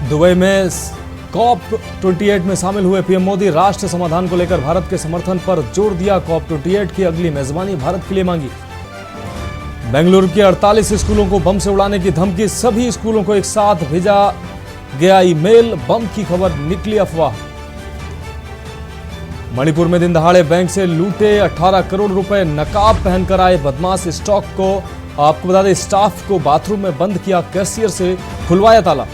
Dubai में corp 28 में शामिल हुए पीएम मोदी। राष्ट्र समाधान को लेकर भारत के समर्थन पर जोर दिया। कॉप 28 की अगली मेजबानी भारत के लिए मांगी। बेंगलुरु के 48 स्कूलों को बम से उड़ाने की धमकी। सभी स्कूलों को एक साथ भेजा गया ईमेल। बम की खबर निकली अफवाह। मणिपुर में दिन दहाड़े बैंक से लूटे 18 करोड़ रुपए। नकाब पहनकर आए बदमाश स्टॉक को आपको बता दें स्टाफ को बाथरूम में बंद किया। कैशियर से खुलवाया ताला।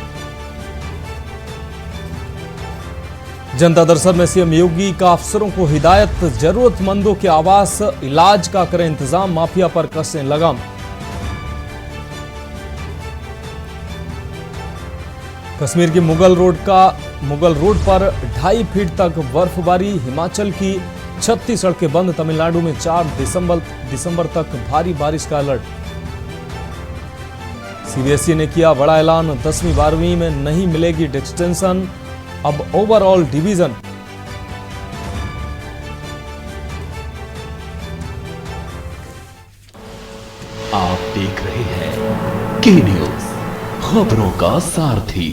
जनता दरबार में सीएम योगी का अफसरों को हिदायत। जरूरतमंदों के आवास इलाज का करें इंतजाम। माफिया पर कसें लगाम। कश्मीर की मुगल रोड पर 2.5 फीट तक बर्फबारी। हिमाचल की 36 सड़कें बंद। तमिलनाडु में 4 दिसंबर तक भारी बारिश का अलर्ट। सीबीएसई ने किया बड़ा ऐलान। 10वीं 12वीं में नहीं मिलेगी डिस्टिंक्शन, अब ओवरऑल डिवीजन। आप देख रहे हैं के न्यूज, खबरों का सारथी।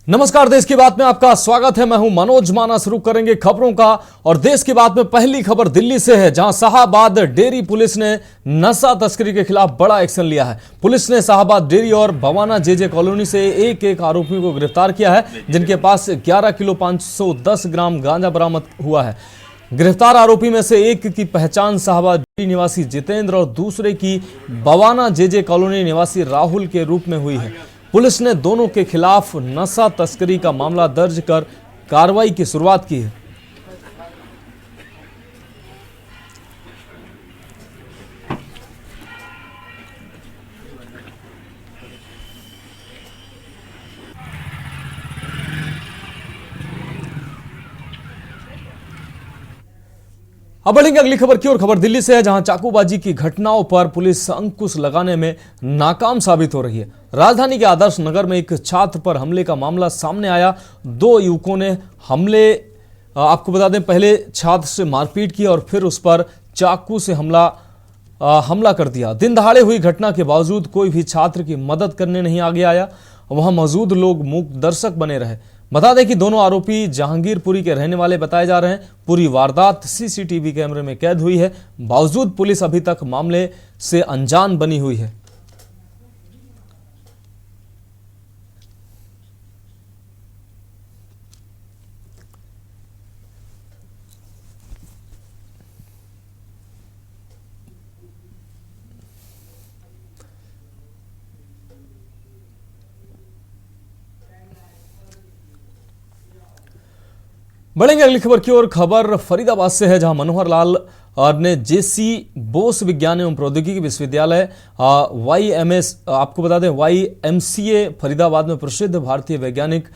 नमस्कार, देश की बात में आपका स्वागत है। मैं हूं मनोज माना। शुरू करेंगे खबरों का और देश की बात में पहली खबर दिल्ली से है, जहां शाहाबाद डेयरी पुलिस ने नशा तस्करी के खिलाफ बड़ा एक्शन लिया है। पुलिस ने शाहाबाद डेयरी और भवाना जेजे कॉलोनी से एक आरोपियों को गिरफ्तार किया है, जिनके पास 11 किलो 510 ग्राम गांजा बरामद हुआ है। गिरफ्तार आरोपी में से एक की पहचान शाहाबाद डेयरी निवासी जितेंद्र और दूसरे की भवाना जेजे कॉलोनी निवासी राहुल के रूप में हुई है। पुलिस ने दोनों के खिलाफ नशा तस्करी का मामला दर्ज कर कार्रवाई की शुरुआत की है। अब बढ़ेंगे अगली खबर की ओर। खबर दिल्ली से है, जहां चाकूबाजी की घटनाओं पर पुलिस अंकुश लगाने में नाकाम साबित हो रही है। राजधानी के आदर्श नगर में एक छात्र पर हमले का मामला सामने आया। 2 युवकों ने आपको बता दें, पहले छात्र से मारपीट की और फिर उस पर चाकू से हमला कर दिया। दिन दहाड़े हुई घटना के बावजूद कोई भी छात्र की मदद करने नहीं आगे आया। वहां मौजूद लोग मूक दर्शक बने रहे। बता दें कि दोनों आरोपी जहांगीरपुरी के रहने वाले बताए जा रहे हैं। पूरी वारदात सीसीटीवी कैमरे में कैद हुई है। बावजूद पुलिस अभी तक मामले से अनजान बनी हुई है। बढ़ेंगे अगली खबर की ओर। खबर फरीदाबाद से है, जहां मनोहर लाल ने जेसी बोस विज्ञान एवं प्रौद्योगिकी विश्वविद्यालय YMS आपको बता दें YMCA फरीदाबाद में प्रसिद्ध भारतीय वैज्ञानिक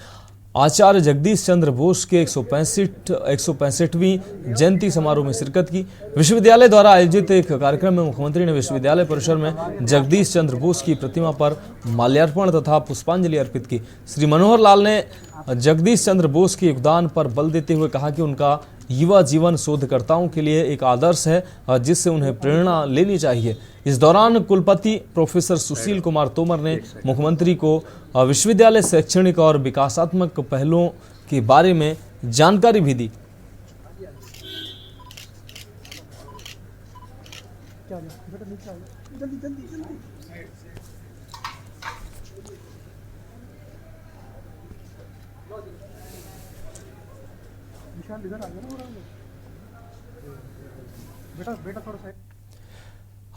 आचार्य जगदीश चंद्र बोस के 165वीं जयंती समारोह में शिरकत की। विश्वविद्यालय द्वारा आयोजित एक कार्यक्रम में मुख्यमंत्री ने विश्वविद्यालय परिसर में जगदीश चंद्र बोस की प्रतिमा पर माल्यार्पण तथा पुष्पांजलि अर्पित की। श्री मनोहर लाल ने जगदीश चंद्र बोस के योगदान पर बल देते हुए कहा कि उनका युवा जीवन शोधकर्ताओं के लिए एक आदर्श है, जिससे उन्हें प्रेरणा लेनी चाहिए। इस दौरान कुलपति प्रोफेसर सुशील कुमार तोमर ने मुख्यमंत्री को विश्वविद्यालय शैक्षणिक और विकासात्मक पहलुओं के बारे में जानकारी भी दी।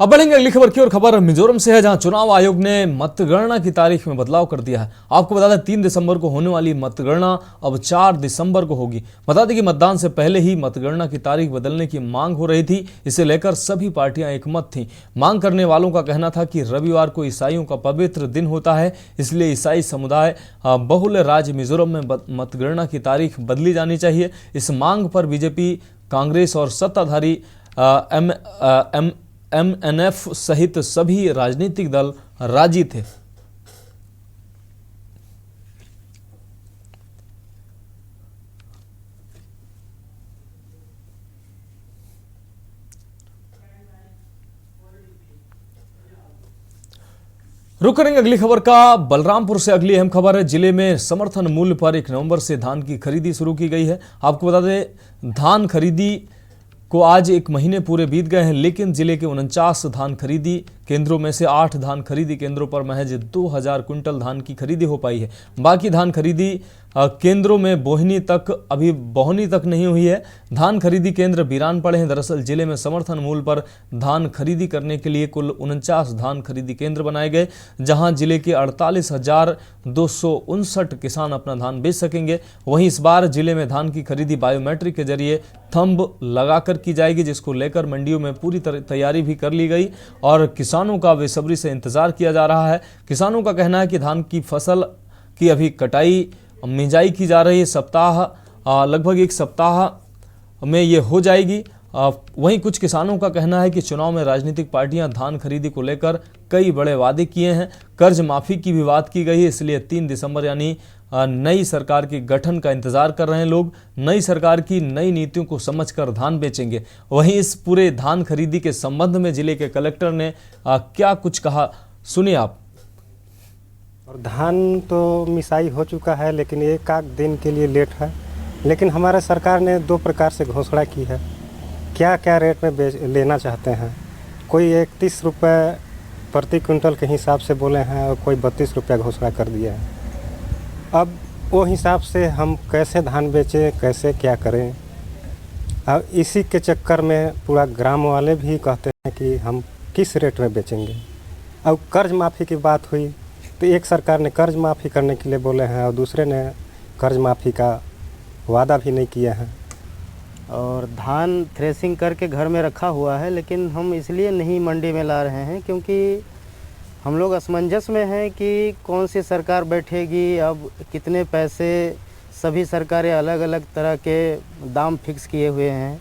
अब बढ़ेंगे अगली खबर की ओर। खबर मिजोरम से है, जहां चुनाव आयोग ने मतगणना की तारीख में बदलाव कर दिया है। आपको बता दें 3 दिसंबर को होने वाली मतगणना अब 4 दिसंबर को होगी। बता दें कि मतदान से पहले ही मतगणना की तारीख बदलने की मांग हो रही थी। इसे लेकर सभी पार्टियां एकमत थीं। मांग करने वालों का कहना था कि रविवार को ईसाइयों का पवित्र दिन होता है, इसलिए ईसाई समुदाय बहुल राज्य मिजोरम में मतगणना की तारीख बदली जानी चाहिए। इस मांग पर बीजेपी, कांग्रेस और सत्ताधारी MNF सहित सभी राजनीतिक दल राजी थे। रुक करेंगे अगली खबर का। बलरामपुर से अगली अहम खबर है। जिले में समर्थन मूल्य पर 1 नवंबर से धान की खरीदी शुरू की गई है। आपको बता दें, धान खरीदी को आज 1 महीने पूरे बीत गए हैं, लेकिन जिले के 49 धान खरीदी केंद्रों में से 8 धान खरीदी केंद्रों पर महज 2000 कुंटल धान की खरीदी हो पाई है। बाकी धान खरीदी केंद्रों में बोहनी तक नहीं हुई है। धान खरीदी केंद्र वीरान पड़े हैं। दरअसल जिले में समर्थन मूल्य पर धान खरीदी करने के लिए कुल 49 धान खरीदी केंद्र बनाए गए, जहां जिले के 48,259 किसान अपना धान बेच सकेंगे। वहीं इस बार जिले में धान की खरीदी बायोमेट्रिक के जरिए थंब लगाकर की जाएगी, जिसको लेकर मंडियों में पूरी तैयारी भी कर ली गई और किसानों का बेसब्री से इंतजार किया जा रहा है। किसानों का कहना है कि धान की फसल की अभी कटाई मिंजाई की जा रही है। लगभग 1 सप्ताह में ये हो जाएगी। वहीं कुछ किसानों का कहना है कि चुनाव में राजनीतिक पार्टियां धान खरीदी को लेकर कई बड़े वादे किए हैं। कर्ज माफी की भी बात की गई है, इसलिए 3 दिसंबर यानी नई सरकार के गठन का इंतजार कर रहे हैं लोग। नई सरकार की नई नीतियों को समझकर धान बेचेंगे। वहीं इस पूरे धान खरीदी के संबंध में जिले के कलेक्टर ने क्या कुछ कहा, सुनिए आप। और धान तो मिसाई हो चुका है, लेकिन 1 दिन के लिए लेट है। लेकिन हमारे सरकार ने 2 प्रकार से घोषणा की है। क्या क्या रेट में लेना चाहते हैं। कोई 31 रुपये प्रति क्विंटल के हिसाब से बोले हैं और कोई 32 रुपया घोषणा कर दिया है। अब वो हिसाब से हम कैसे धान बेचें, कैसे क्या करें। अब इसी के चक्कर में पूरा ग्राम वाले भी कहते हैं कि हम किस रेट में बेचेंगे। अब कर्ज माफ़ी की बात हुई तो एक सरकार ने कर्ज माफ़ी करने के लिए बोले हैं और दूसरे ने कर्ज माफ़ी का वादा भी नहीं किया है। और धान थ्रेसिंग करके घर में रखा हुआ है, लेकिन हम इसलिए नहीं मंडी में ला रहे हैं क्योंकि हम लोग असमंजस में हैं कि कौन सी सरकार बैठेगी, अब कितने पैसे। सभी सरकारें अलग अलग तरह के दाम फिक्स किए हुए हैं।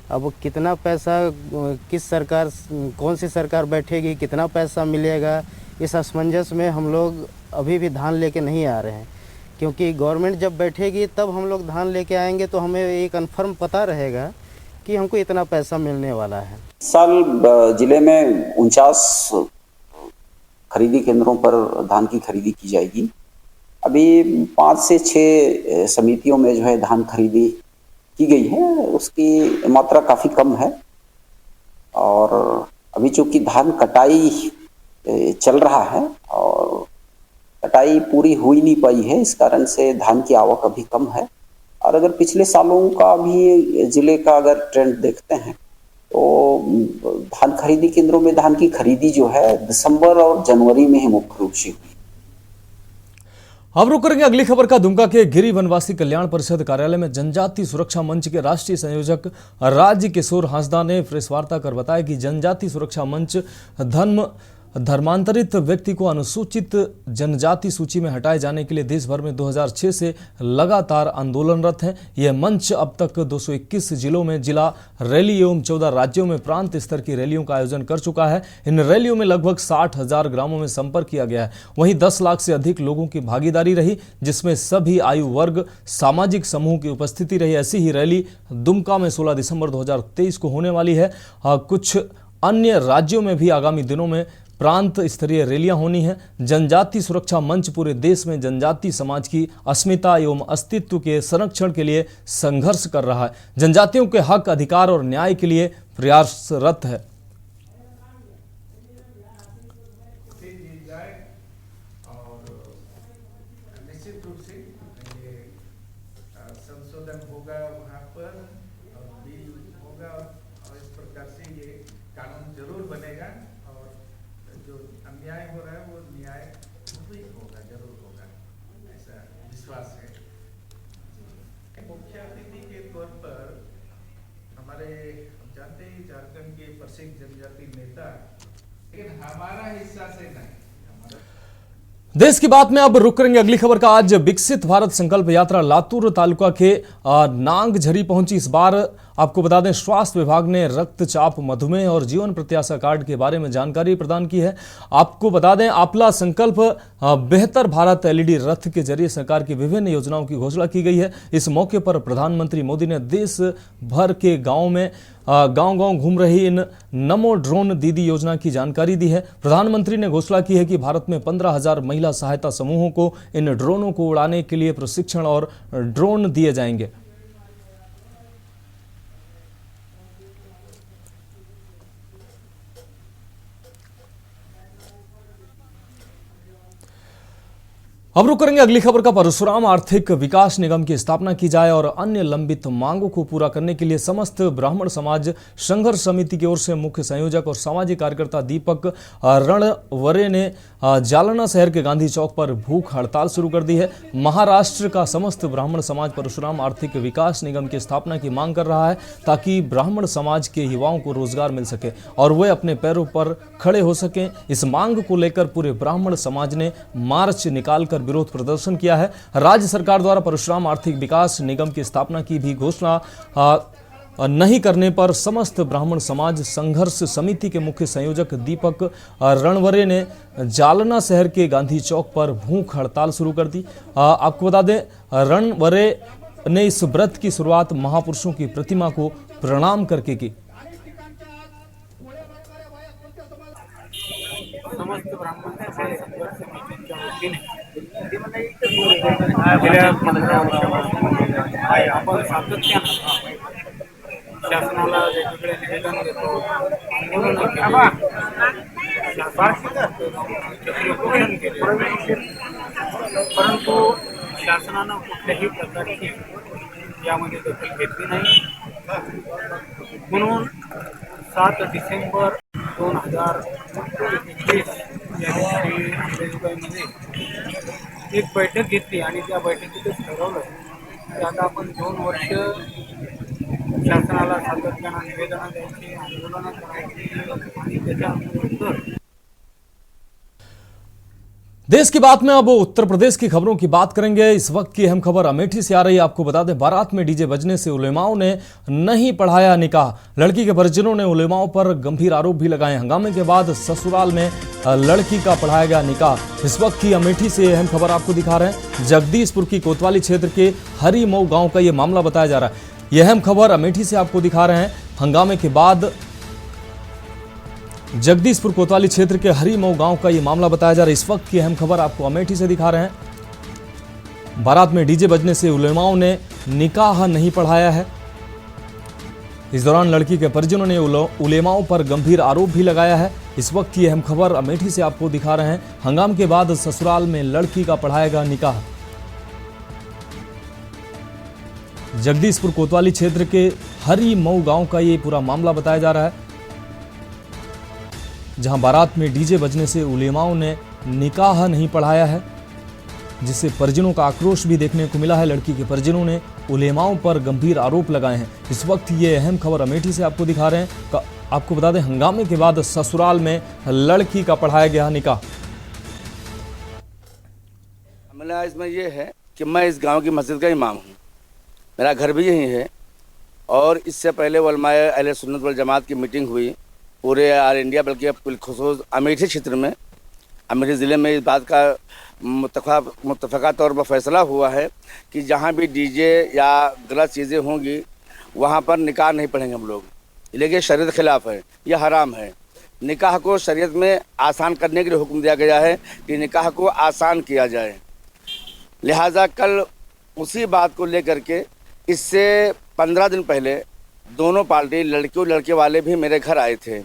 अब कितना पैसा कौन सी सरकार बैठेगी, कितना पैसा मिलेगा, इस असमंजस में हम लोग अभी भी धान लेके नहीं आ रहे हैं। क्योंकि गवर्नमेंट जब बैठेगी तब हम लोग धान लेके आएंगे तो हमें ये कन्फर्म पता रहेगा कि हमको इतना पैसा मिलने वाला है। साल जिले में 49 खरीदी केंद्रों पर धान की खरीदी की जाएगी। अभी 5 से 6 समितियों में जो है धान खरीदी की गई है, उसकी मात्रा काफ़ी कम है। और अभी चूँकि धान कटाई चल रहा है और कटाई पूरी हो ही नहीं पाई है, इस कारण से धान की आवक अभी कम है। और अगर पिछले सालों का भी जिले का अगर ट्रेंड देखते हैं तो धान खरीदी केंद्रों में धान की खरीदी जो है दिसंबर और जनवरी में ही मुख्य रूप से हुई। अब रुक करेंगे अगली खबर का। दुमका के गिरी वनवासी कल्याण परिषद कार्यालय में जनजाति सुरक्षा मंच के राष्ट्रीय संयोजक राज्य किशोर हांसदा ने प्रेस वार्ता कर बताया कि जनजाति सुरक्षा मंच धर्मांतरित व्यक्ति को अनुसूचित जनजाति सूची में हटाए जाने के लिए देश भर में 2006 से लगातार आंदोलनरत है। यह मंच अब तक 221 जिलों में जिला रैली एवं 14 राज्यों में प्रांत स्तर की रैलियों का आयोजन कर चुका है। इन रैलियों में लगभग 60,000 ग्रामों में संपर्क किया गया है। वहीं 10 लाख से अधिक लोगों की भागीदारी रही, जिसमें सभी आयु वर्ग सामाजिक समूह की उपस्थिति रही। ऐसी ही रैली दुमका में 16 दिसंबर 2023 को होने वाली है। कुछ अन्य राज्यों में भी आगामी दिनों में प्रांत स्तरीय रैलियां होनी है। जनजाति सुरक्षा मंच पूरे देश में जनजाति समाज की अस्मिता एवं अस्तित्व के संरक्षण के लिए संघर्ष कर रहा है। जनजातियों के हक, अधिकार और न्याय के लिए प्रयासरत है। निश्चित रूप से ये संशोधन होगा वहाँ पर और बिल होगा और इस प्रकार से ये कानून जरूर बनेगा और जो अन्याय हो रहा है वो न्याय होगा, जरूर होगा, ऐसा विश्वास है। मुख्य अतिथि के तौर पर हमारे हम जानते हैं झारखंड के प्रसिद्ध जनजाति नेता, लेकिन हमारा हिस्सा से नहीं। देश की बात में अब रुक करेंगे अगली खबर का। आज विकसित भारत संकल्प यात्रा लातूर तालुका के नांगझरी पहुंची। इस बार आपको बता दें स्वास्थ्य विभाग ने रक्तचाप, मधुमेह और जीवन प्रत्याशा कार्ड के बारे में जानकारी प्रदान की है। आपको बता दें आपला संकल्प बेहतर भारत एलईडी रथ के जरिए सरकार की विभिन्न योजनाओं की घोषणा की गई है। इस मौके पर प्रधानमंत्री मोदी ने देश भर के गाँव में गांव-गांव घूम रही इन नमो ड्रोन दीदी योजना की जानकारी दी है। प्रधानमंत्री ने घोषणा की है कि भारत में 15,000 महिला सहायता समूहों को इन ड्रोनों को उड़ाने के लिए प्रशिक्षण और ड्रोन दिए जाएंगे। अब रुक करेंगे अगली खबर का। परशुराम आर्थिक विकास निगम की स्थापना की जाए और अन्य लंबित मांगों को पूरा करने के लिए समस्त ब्राह्मण समाज संघर्ष समिति की ओर से मुख्य संयोजक और सामाजिक कार्यकर्ता दीपक रणवरे ने जालना शहर के गांधी चौक पर भूख हड़ताल शुरू कर दी है। महाराष्ट्र का समस्त ब्राह्मण समाज परशुराम आर्थिक विकास निगम की स्थापना की मांग कर रहा है ताकि ब्राह्मण समाज के युवाओं को रोजगार मिल सके और वे अपने पैरों पर खड़े हो सकें। इस मांग को लेकर पूरे ब्राह्मण समाज ने मार्च निकालकर विरोध प्रदर्शन किया है। राज्य सरकार द्वारा परशुराम आर्थिक विकास निगम की स्थापना की भी घोषणा नहीं करने पर समस्त ब्राह्मण समाज संघर्ष समिति के मुख्य संयोजक दीपक रणवरे ने जालना शहर के गांधी चौक पर भूख हड़ताल शुरू कर दी। आपको बता दें रणवरे ने इस व्रत की शुरुआत महापुरुषों की प्रतिमा को प्रणाम करके की। समस्त ब्राह्मण समाज संघर्ष समितीच्या वतीने गेल्या 15 वर्षापासून आपण सातत्यानं शासनाला वेगवेगळे निवेदन देतो, आंदोलन केले, परंतु शासनानं कुठल्याही प्रकारची यामध्ये दखल घेतली नाही। म्हणून 7 डिसेंबर 2021 या दिवशी अंबेजोगाईमध्ये एक बैठक घेतली आणि त्या बैठकीतच ठरवलं की आता आपण 2 वर्ष शासनाला सातत्यानं निवेदनं द्यायची, आंदोलनं करायची आणि त्याच्यानंतर देश की बात में अब उत्तर प्रदेश की खबरों की बात करेंगे। इस वक्त की अहम खबर अमेठी से आ रही है। आपको बता दें बारात में डीजे बजने से उलेमाओं ने नहीं पढ़ाया निकाह। लड़की के परिजनों ने उलेमाओं पर गंभीर आरोप भी लगाए। हंगामे के बाद ससुराल में लड़की का पढ़ाया गया निकाह। इस वक्त की अमेठी से अहम खबर आपको दिखा रहे हैं। जगदीशपुर की कोतवाली क्षेत्र के हरिमऊ गांव का यह मामला बताया जा रहा है। यह अहम खबर अमेठी से आपको दिखा रहे हैं। हंगामे के बाद जगदीशपुर कोतवाली क्षेत्र के हरिमऊ गांव का यह मामला बताया जा रहा है। इस वक्त की अहम खबर आपको अमेठी से दिखा रहे हैं। बारात में डीजे बजने से उलेमाओं ने निकाह नहीं पढ़ाया है। इस दौरान लड़की के परिजनों ने उलेमाओं पर गंभीर आरोप भी लगाया है। इस वक्त की अहम खबर अमेठी से आपको दिखा रहे हैं। हंगामे के बाद ससुराल में लड़की का पढ़ाएगा निकाह। जगदीशपुर कोतवाली क्षेत्र के हरिमऊ गांव का ये पूरा मामला बताया जा रहा है, जहां बारात में डीजे बजने से उलेमाओं ने निकाह नहीं पढ़ाया है, जिससे परिजनों का आक्रोश भी देखने को मिला है। लड़की के परिजनों ने उलेमाओं पर गंभीर आरोप लगाए हैं। इस वक्त ये अहम खबर अमेठी से आपको दिखा रहे हैं। आपको बता दें हंगामे के बाद ससुराल में लड़की का पढ़ाया गया निकाह। मामला इसमें ये है कि मैं इस गांव की मस्जिद का इमाम हूँ, मेरा घर भी यहीं है और इससे पहले उलमाए अहले सुन्नत वल जमात की मीटिंग हुई पूरे ऑल इंडिया, बल्कि बिलखुसूस अमेठी क्षेत्र में, अमेठी ज़िले में इस बात का मुत्तफ़क़ा तौर पर फैसला हुआ है कि जहाँ भी डीजे या गलत चीज़ें होंगी वहाँ पर निकाह नहीं पढ़ेंगे हम लोग, लेकिन शरीयत खिलाफ है, यह हराम है। निकाह को शरीयत में आसान करने के लिए हुक्म दिया गया है कि निकाह को आसान किया जाए। लिहाजा कल उसी बात को लेकर के इससे 15 दिन पहले दोनों पार्टी लड़की और लड़के वाले भी मेरे घर आए थे।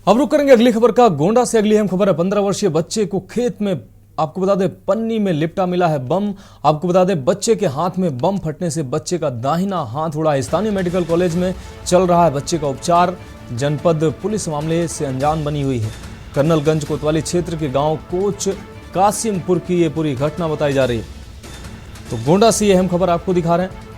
अब रुक करेंगे अगली खबर का। गोंडा से अगली अहम खबर है। 15 वर्षीय बच्चे को खेत में, आपको बता दें, पन्नी में लिपटा मिला है बम। आपको बता दें बच्चे के हाथ में बम फटने से बच्चे का दाहिना हाथ उड़ा है। स्थानीय मेडिकल कॉलेज में चल रहा है बच्चे का उपचार। जनपद पुलिस मामले से अनजान बनी हुई है। कर्नलगंज कोतवाली क्षेत्र के गांव कोच कासिमपुर की ये पूरी घटना बताई जा रही है। तो गोंडा से ये अहम खबर आपको दिखा रहे हैं।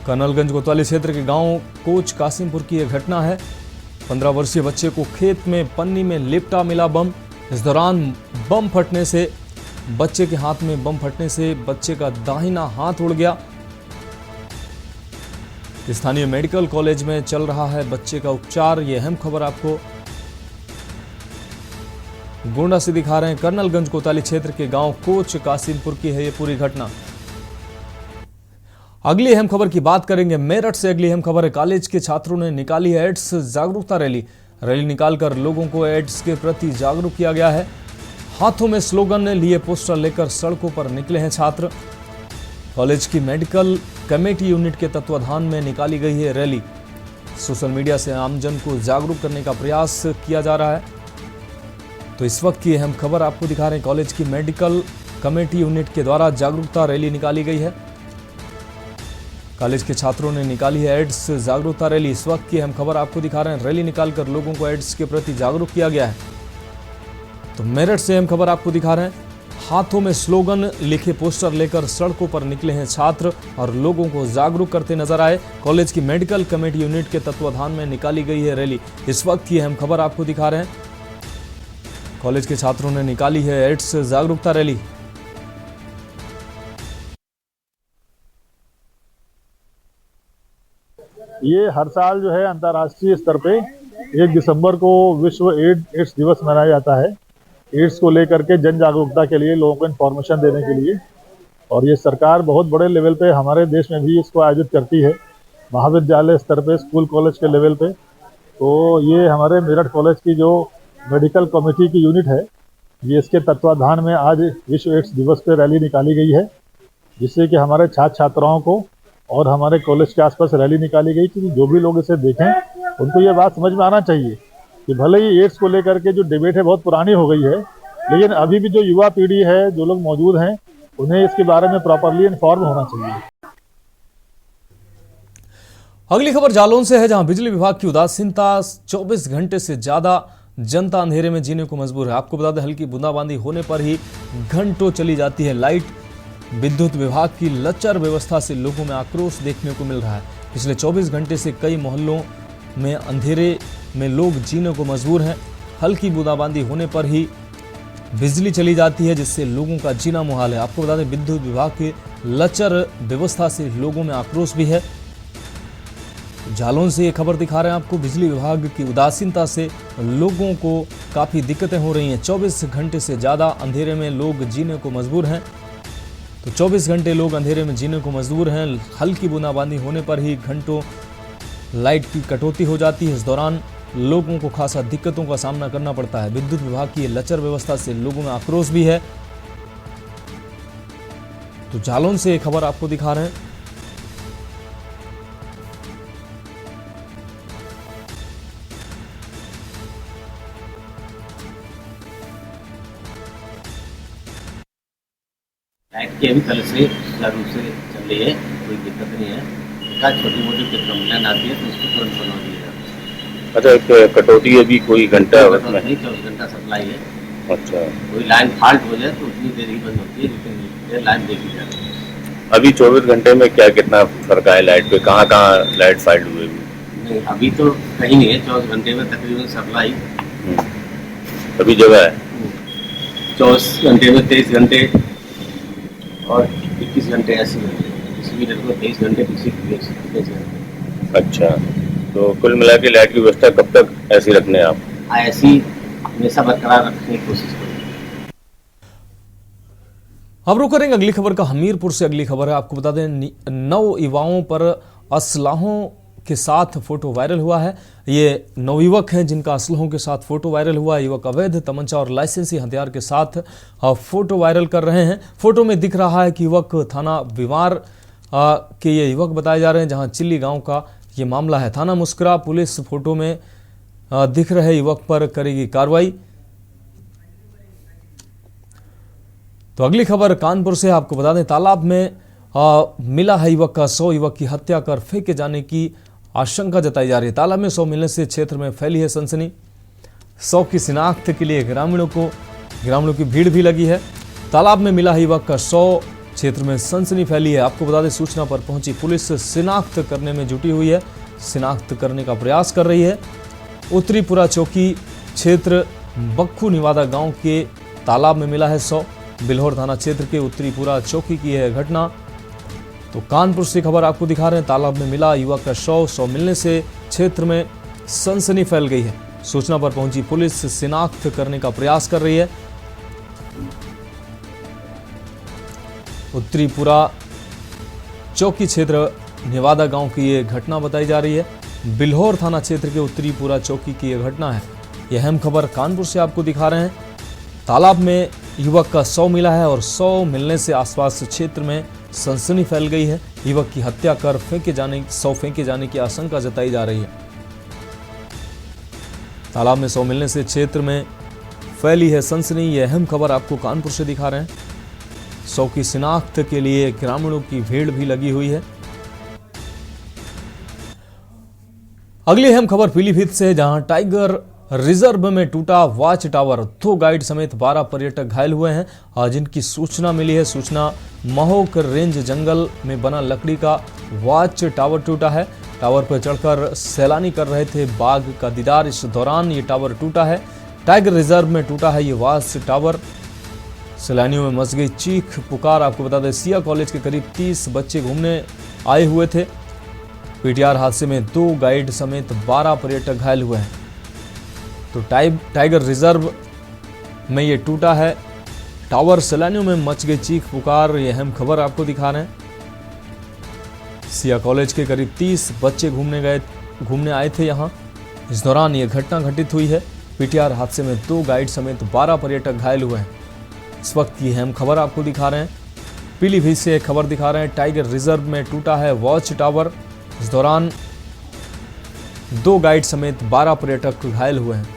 कर्नलगंज कोतवाली क्षेत्र के गांव कोच कासिमपुर की यह घटना है। 15 वर्षीय बच्चे को खेत में पन्नी में लिपटा मिला बम। इस दौरान बम फटने से बच्चे के हाथ में बम फटने से बच्चे का दाहिना हाथ उड़ गया। स्थानीय मेडिकल कॉलेज में चल रहा है बच्चे का उपचार। यह अहम खबर आपको गोंडा से दिखा रहे हैं। कर्नलगंज कोतवाली क्षेत्र के गांव कोच कासिमपुर की है यह पूरी घटना। अगली अहम खबर की बात करेंगे मेरठ से। अगली अहम खबर है, कॉलेज के छात्रों ने निकाली है एड्स जागरूकता रैली। रैली निकालकर लोगों को एड्स के प्रति जागरूक किया गया है। हाथों में स्लोगन लिए पोस्टर लेकर सड़कों पर निकले हैं छात्र। कॉलेज की मेडिकल कमेटी यूनिट के तत्वाधान में निकाली गई है रैली। सोशल मीडिया से आमजन को जागरूक करने का प्रयास किया जा रहा है। तो इस वक्त की अहम खबर आपको दिखा रहे हैं, कॉलेज की मेडिकल कमेटी यूनिट के द्वारा जागरूकता रैली निकाली गई है। कॉलेज के छात्रों ने निकाली है एड्स जागरूकता रैली। इस वक्त की अहम खबर आपको दिखा रहे हैं, रैली निकालकर लोगों को एड्स के प्रति जागरूक किया गया है। तो मेरठ से अहम खबर आपको दिखा रहे हैं, हाथों में स्लोगन लिखे पोस्टर लेकर सड़कों पर निकले हैं छात्र और लोगों को जागरूक करते नजर आए। कॉलेज की मेडिकल कमेटी यूनिट के तत्वाधान में निकाली गई है रैली। इस वक्त की अहम खबर आपको दिखा रहे हैं, कॉलेज के छात्रों ने निकाली है एड्स जागरूकता रैली। ये हर साल जो है अंतर्राष्ट्रीय स्तर पे 1 दिसंबर को विश्व एड्स दिवस मनाया जाता है। एड्स को लेकर के जन जागरूकता के लिए, लोगों को इन्फॉर्मेशन देने के लिए। और ये सरकार बहुत बड़े लेवल पे हमारे देश में भी इसको आयोजित करती है, महाविद्यालय स्तर पे, स्कूल कॉलेज के लेवल पे। तो ये हमारे मेरठ कॉलेज की जो मेडिकल कमेटी की यूनिट है, ये इसके तत्वाधान में आज विश्व एड्स दिवस पे रैली निकाली गई है, जिससे कि हमारे छात्र छात्राओं को और हमारे कॉलेज के आसपास रैली निकाली गई कि जो भी लोग इसे देखें उनको ये बात समझ में आना चाहिए कि भले ही एड्स को लेकर के जो डिबेट है बहुत पुरानी हो गई है, लेकिन अभी भी जो युवा पीढ़ी है, जो लोग मौजूद हैं, उन्हें इसके बारे में प्रॉपरली इन्फॉर्म होना चाहिए। अगली खबर जालौन से है, जहां बिजली विभाग की उदासीनता 24 घंटे से ज्यादा जनता अंधेरे में जीने को मजबूर है। आपको बता दें, हल्की बूंदाबांदी होने पर ही घंटों चली जाती है लाइट। विद्युत विभाग की लचर व्यवस्था से लोगों में आक्रोश देखने को मिल रहा है। पिछले 24 घंटे से कई मोहल्लों में अंधेरे में लोग जीने को मजबूर हैं। हल्की बूंदाबांदी होने पर ही बिजली चली जाती है, जिससे लोगों का जीना मुहाल है। आपको बता दें, विद्युत विभाग की लचर व्यवस्था से लोगों में आक्रोश भी है। जालौन से ये खबर दिखा रहे हैं आपको, बिजली विभाग की उदासीनता से लोगों को काफ़ी दिक्कतें हो रही हैं। 24 घंटे से ज़्यादा अंधेरे में लोग जीने को मजबूर हैं। तो 24 घंटे लोग अंधेरे में जीने को मजबूर हैं। हल्की बूंदाबांदी होने पर ही घंटों लाइट की कटौती हो जाती है। इस दौरान लोगों को खासा दिक्कतों का सामना करना पड़ता है। विद्युत विभाग की लचर व्यवस्था से लोगों में आक्रोश भी है। तो जालौन से एक खबर आपको दिखा रहे हैं। लाइट की अभी कल से सुचारू रूप से चल रही है, कोई दिक्कत नहीं है। क्या छोटी मोटी कंप्लेन आती है तो उसको तुरंत बनवा दिया जाता है। अच्छा, कटौती अभी कोई घंटा नहीं, 24 घंटा सप्लाई है। अच्छा, कोई लाइन फॉल्ट हो जाए तो उतनी देर ही बंद होती है, लेकिन देर लाइन देखी जाती है। अभी 24 घंटे में क्या कितना फर्क है लाइट पे? कहाँ कहाँ लाइट फाइल्ड हुए? नहीं, अभी तो कहीं नहीं है। 24 घंटे में तकरीबन सप्लाई अभी जगह है। 24 घंटे में 23 घंटे और 21 घंटे ऐसे किसी भी को 23 घंटे, किसी 23 घंटे। अच्छा, तो कुल मिला के लाइट की व्यवस्था कब तक ऐसी रखने आप? ऐसी हमेशा बरकरार रखने की कोशिश करें। अब रुक करेंगे अगली खबर का। हमीरपुर से अगली खबर है, आपको बता दें 9 युवाओं पर असलाहों के साथ फोटो वायरल हुआ है। ये 9 युवक हैं जिनका असलहों के साथ फोटो वायरल हुआ है। युवक अवैध तमंचा और लाइसेंसी हथियार के साथ फोटो वायरल कर रहे हैं। फोटो में दिख रहा है कि युवक थाना बिवार के ये युवक बताए जा रहे हैं, जहां चिल्ली गांव का ये मामला है। थाना मुस्कुरा पुलिस फोटो में दिख रहे युवक पर करेगी कार्रवाई। तो अगली खबर कानपुर से, आपको बता दें तालाब में मिला है युवक का शव। युवक की हत्या कर फेंके जाने की आशंका जताई जा रही है। तालाब में शव मिलने से क्षेत्र में फैली है सनसनी। शव की शिनाख्त के लिए ग्रामीणों की भीड़ भी लगी है। तालाब में मिला है युवक का शव, क्षेत्र में सनसनी फैली है। आपको बता दें, सूचना पर पहुंची पुलिस शिनाख्त करने में जुटी हुई है, शिनाख्त करने का प्रयास कर रही है। उत्तरीपुरा चौकी क्षेत्र बक्खू निवादा गांव के तालाब में मिला है शव। बिल्हौर थाना क्षेत्र के उत्तरीपुरा चौकी की है घटना। तो कानपुर से खबर आपको दिखा रहे हैं। तालाब में मिला युवक का शव मिलने से क्षेत्र में सनसनी फैल गई है। सूचना पर पहुंची पुलिस शिनाख्त करने का प्रयास कर रही है। उत्तरीपुरा चौकी क्षेत्र नेवादा गांव की यह घटना बताई जा रही है। बिल्हौर थाना क्षेत्र के उत्तरीपुरा चौकी की यह घटना है। यह अहम खबर कानपुर से आपको दिखा रहे हैं। तालाब में युवक का शव मिला है और शव मिलने से आसपास क्षेत्र में सनसनी फैल गई है। युवक की हत्या कर शव फेंके जाने की आशंका जताई जा रही है। तालाब में शव मिलने से क्षेत्र में फैली है सनसनी। यह अहम खबर आपको कानपुर से दिखा रहे हैं। शव की शिनाख्त के लिए ग्रामीणों की भीड़ भी लगी हुई है। अगली अहम खबर पीलीभीत से है, जहां टाइगर रिजर्व में टूटा वॉच टावर। 2 गाइड समेत 12 पर्यटक घायल हुए हैं। जिनकी सूचना मिली है। सूचना महोक रेंज जंगल में बना लकड़ी का वॉच टावर टूटा है। टावर पर चढ़कर सैलानी कर रहे थे बाघ का दीदार। इस दौरान ये टावर टूटा है। टाइगर रिजर्व में टूटा है ये वॉच टावर। सैलानियों में मच गई चीख पुकार। आपको बता दें, सिया कॉलेज के करीब 30 बच्चे घूमने आए हुए थे। पीटीआर हादसे में 2 गाइड समेत 12 पर्यटक घायल हुए हैं। तो टाइगर रिजर्व में ये टूटा है टावर। सैलानियों में मच गई चीख पुकार। ये अहम खबर आपको दिखा रहे हैं। सिया कॉलेज के करीब 30 बच्चे घूमने आए थे यहाँ। इस दौरान ये घटना घटित हुई है। पीटीआर हादसे में 2 गाइड समेत 12 पर्यटक घायल हुए हैं। इस वक्त की अहम खबर आपको दिखा रहे हैं। पीलीभीत से खबर दिखा रहे हैं। टाइगर रिजर्व में टूटा है वॉच टावर। इस दौरान 2 गाइड समेत 12 पर्यटक घायल हुए हैं।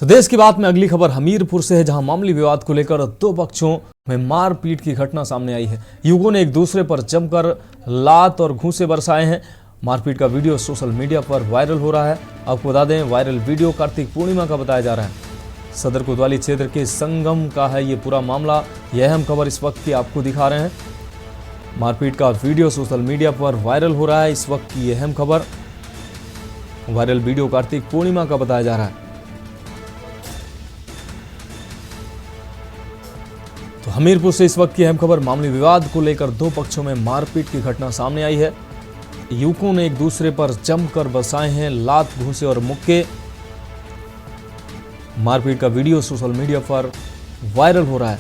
तो देश की बात में अगली खबर हमीरपुर से है, जहां मामूली विवाद को लेकर 2 पक्षों में मारपीट की घटना सामने आई है। युवकों ने एक दूसरे पर जमकर लात और घूंसे बरसाए हैं। मारपीट का वीडियो सोशल मीडिया पर वायरल हो रहा है। आपको बता दें, वायरल वीडियो कार्तिक पूर्णिमा का बताया जा रहा है। सदर कोतवाली क्षेत्र के संगम का है ये पूरा मामला। यह अहम खबर इस वक्त की आपको दिखा रहे हैं। मारपीट का वीडियो सोशल मीडिया पर वायरल हो रहा है। इस वक्त की यह अहम खबर, वायरल वीडियो कार्तिक पूर्णिमा का बताया जा रहा है। तो हमीरपुर से इस वक्त की अहम खबर, मामूली विवाद को लेकर 2 पक्षों में मारपीट की घटना सामने आई है। युवकों ने एक दूसरे पर जमकर बरसाए हैं लात, घूंसे और मुक्के। मारपीट का वीडियो सोशल मीडिया पर वायरल हो रहा है।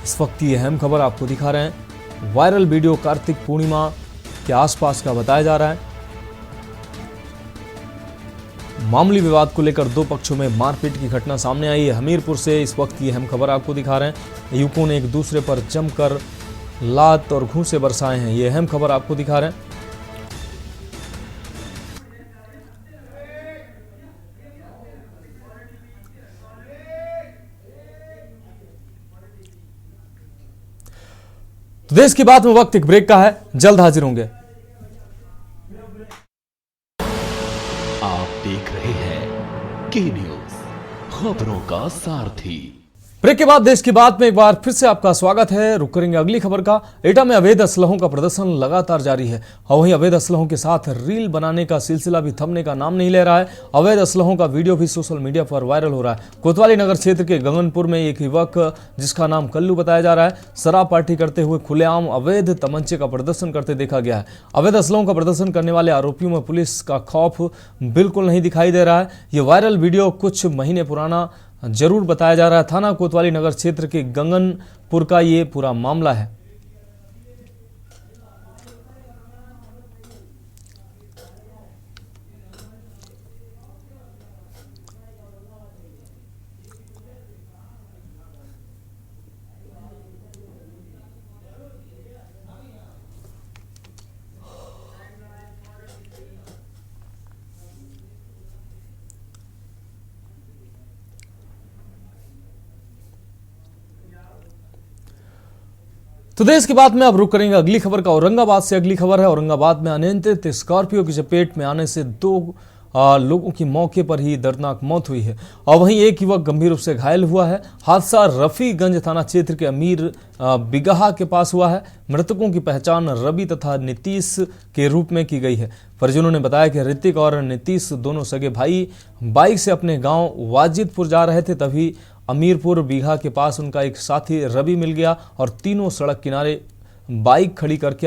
इस वक्त की अहम खबर आपको दिखा रहे हैं। वायरल वीडियो कार्तिक पूर्णिमा के आसपास का बताया जा रहा है। मामूली विवाद को लेकर 2 पक्षों में मारपीट की घटना सामने आई है। हमीरपुर से इस वक्त की अहम खबर आपको दिखा रहे हैं। युवकों ने एक दूसरे पर जमकर लात और घूंसे बरसाए हैं। ये अहम खबर आपको दिखा रहे हैं। तो देश की बात में वक्त एक ब्रेक का है। जल्द हाजिर होंगे। आप देख रहे हैं के न्यूज, खबरों का सारथी। ब्रेक के बाद देश की बात में एक बार फिर से आपका स्वागत है। रुक करेंगे अगली खबर का। एटा में अवैध असलहों का प्रदर्शन लगातार जारी है और वहीं अवैध असलहों के साथ रील बनाने का सिलसिला भी थमने का नाम नहीं ले रहा है। अवैध असलहों का वीडियो भी सोशल मीडिया पर वायरल हो रहा है। कोतवाली नगर क्षेत्र के गगनपुर में एक युवक, जिसका नाम कल्लू बताया जा रहा है, शराब पार्टी करते हुए खुलेआम अवैध तमंचे का प्रदर्शन करते देखा गया है। अवैध असलहों का प्रदर्शन करने वाले आरोपियों में पुलिस का खौफ बिल्कुल नहीं दिखाई दे रहा है। ये वायरल वीडियो कुछ महीने पुराना जरूर बताया जा रहा है। थाना कोतवाली नगर क्षेत्र के गगनपुर का ये पूरा मामला है। तो देश की बात में अब रुक करेंगे अगली खबर का। औरंगाबाद से अगली खबर है। औरंगाबाद में अनियंत्रित स्कॉर्पियो की चपेट में आने से 2 लोगों की मौके पर ही दर्दनाक मौत हुई है और वहीं एक युवक गंभीर रूप से घायल हुआ है। हादसा रफीगंज थाना क्षेत्र के अमीर बिगहा के पास हुआ है। मृतकों की पहचान रवि तथा नीतीश के रूप में की गई है। परिजनों ने बताया कि ऋतिक और नीतीश दोनों सगे भाई बाइक से अपने गांव वाजिदपुर जा रहे थे, तभी अमीरपुर बीघा के पास उनका एक साथी रवि मिल गया और तीनों सड़क किनारे बाइक खड़ी करके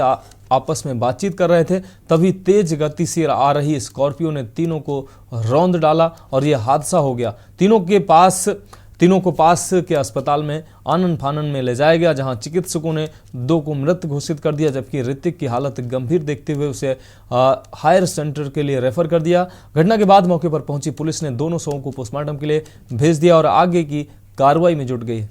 आपस में बातचीत कर रहे थे। तभी तेज गति से आ रही स्कॉर्पियो ने तीनों को रौंद डाला और यह हादसा हो गया। तीनों को पास के अस्पताल में आनन फानन में ले जाया गया, जहां चिकित्सकों ने 2 को मृत घोषित कर दिया, जबकि ऋतिक की हालत गंभीर देखते हुए उसे हायर सेंटर के लिए रेफर कर दिया। घटना के बाद मौके पर पहुंची पुलिस ने दोनों शवों को पोस्टमार्टम के लिए भेज दिया और आगे की कार्रवाई में जुट गई।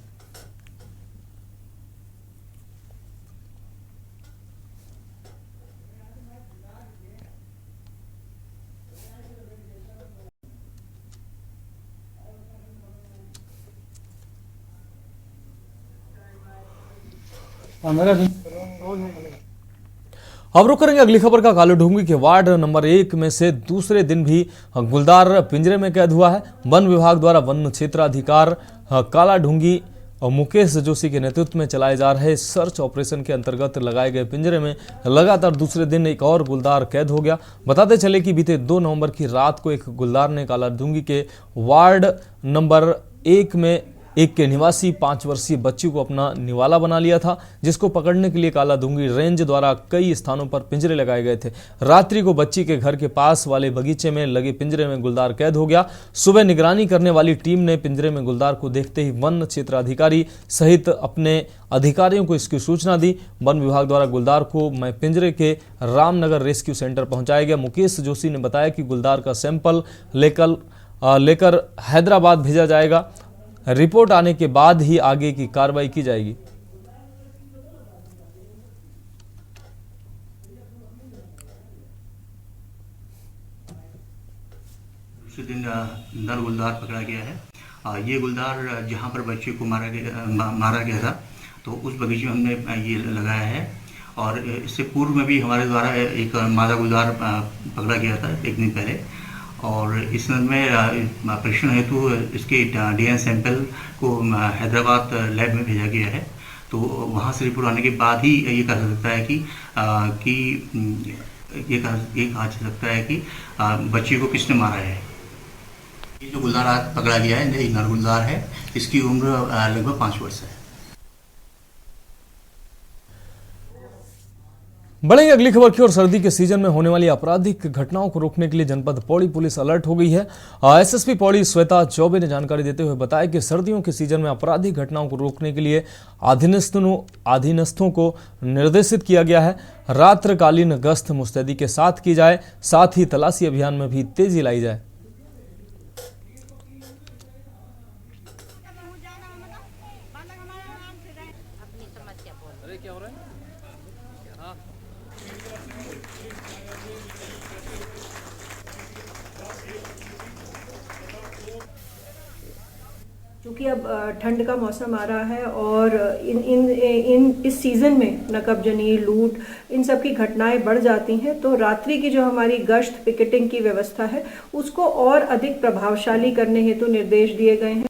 अब रुक करेंगे अगली खबर का। कालाढूंगी के वार्ड नंबर 1 में से दूसरे दिन भी गुलदार पिंजरे में कैद हुआ है। वन विभाग द्वारा वन क्षेत्राधिकार कालाढूंगी मुकेश जोशी के नेतृत्व में चलाए जा रहे सर्च ऑपरेशन के अंतर्गत लगाए गए पिंजरे में लगातार दूसरे दिन एक और गुलदार कैद हो गया। बताते चले कि बीते 2 नवंबर की रात को एक गुलदार ने कालाढूंगी के वार्ड नंबर 1 में एक के निवासी 5 वर्षीय बच्ची को अपना निवाला बना लिया था, जिसको पकड़ने के लिए कालाढूंगी रेंज द्वारा कई स्थानों पर पिंजरे लगाए गए थे। रात्रि को बच्ची के घर के पास वाले बगीचे में लगे पिंजरे में गुलदार कैद हो गया। सुबह निगरानी करने वाली टीम ने पिंजरे में गुलदार को देखते ही वन क्षेत्राधिकारी सहित अपने अधिकारियों को इसकी सूचना दी। वन विभाग द्वारा गुलदार को पिंजरे के रामनगर रेस्क्यू सेंटर पहुंचाया गया। मुकेश जोशी ने बताया कि गुलदार का सैंपल लेकर हैदराबाद भेजा जाएगा। रिपोर्ट आने के बाद ही आगे की कार्रवाई की जाएगी। दूसरे दिन नर गुलदार पकड़ा गया है। ये गुलदार जहां पर बच्चे को मारा गया था तो उस बगीचे में हमने ये लगाया है और इससे पूर्व में भी हमारे द्वारा एक मादा गुलदार पकड़ा गया था 1 दिन पहले और इस में परीक्षण हेतु इसके डीएनए सैंपल को हैदराबाद लैब में भेजा गया है। तो वहाँ से रिपोर्ट आने के बाद ही ये कहा जा सकता है कि कहा जा सकता है कि बच्ची को किसने मारा है। ये जो गुलदार आज पकड़ा गया है ये नर गुलदार है। इसकी उम्र लगभग 5 वर्ष है। बढ़ेंगे अगली खबर की ओर। सर्दी के सीजन में होने वाली आपराधिक घटनाओं को रोकने के लिए जनपद पौड़ी पुलिस अलर्ट हो गई है। एसएसपी पौड़ी श्वेता चौबे ने जानकारी देते हुए बताया कि सर्दियों के सीजन में आपराधिक घटनाओं को रोकने के लिए अधीनस्थों को निर्देशित किया गया है। रात्रकालीन गश्त मुस्तैदी के साथ की जाए, साथ ही तलाशी अभियान में भी तेजी लाई जाए। क्योंकि अब ठंड का मौसम आ रहा है और इस सीज़न में नकबजनी, लूट, इन सब की घटनाएं बढ़ जाती हैं, तो रात्रि की जो हमारी गश्त पिकेटिंग की व्यवस्था है उसको और अधिक प्रभावशाली करने हेतु निर्देश दिए गए हैं।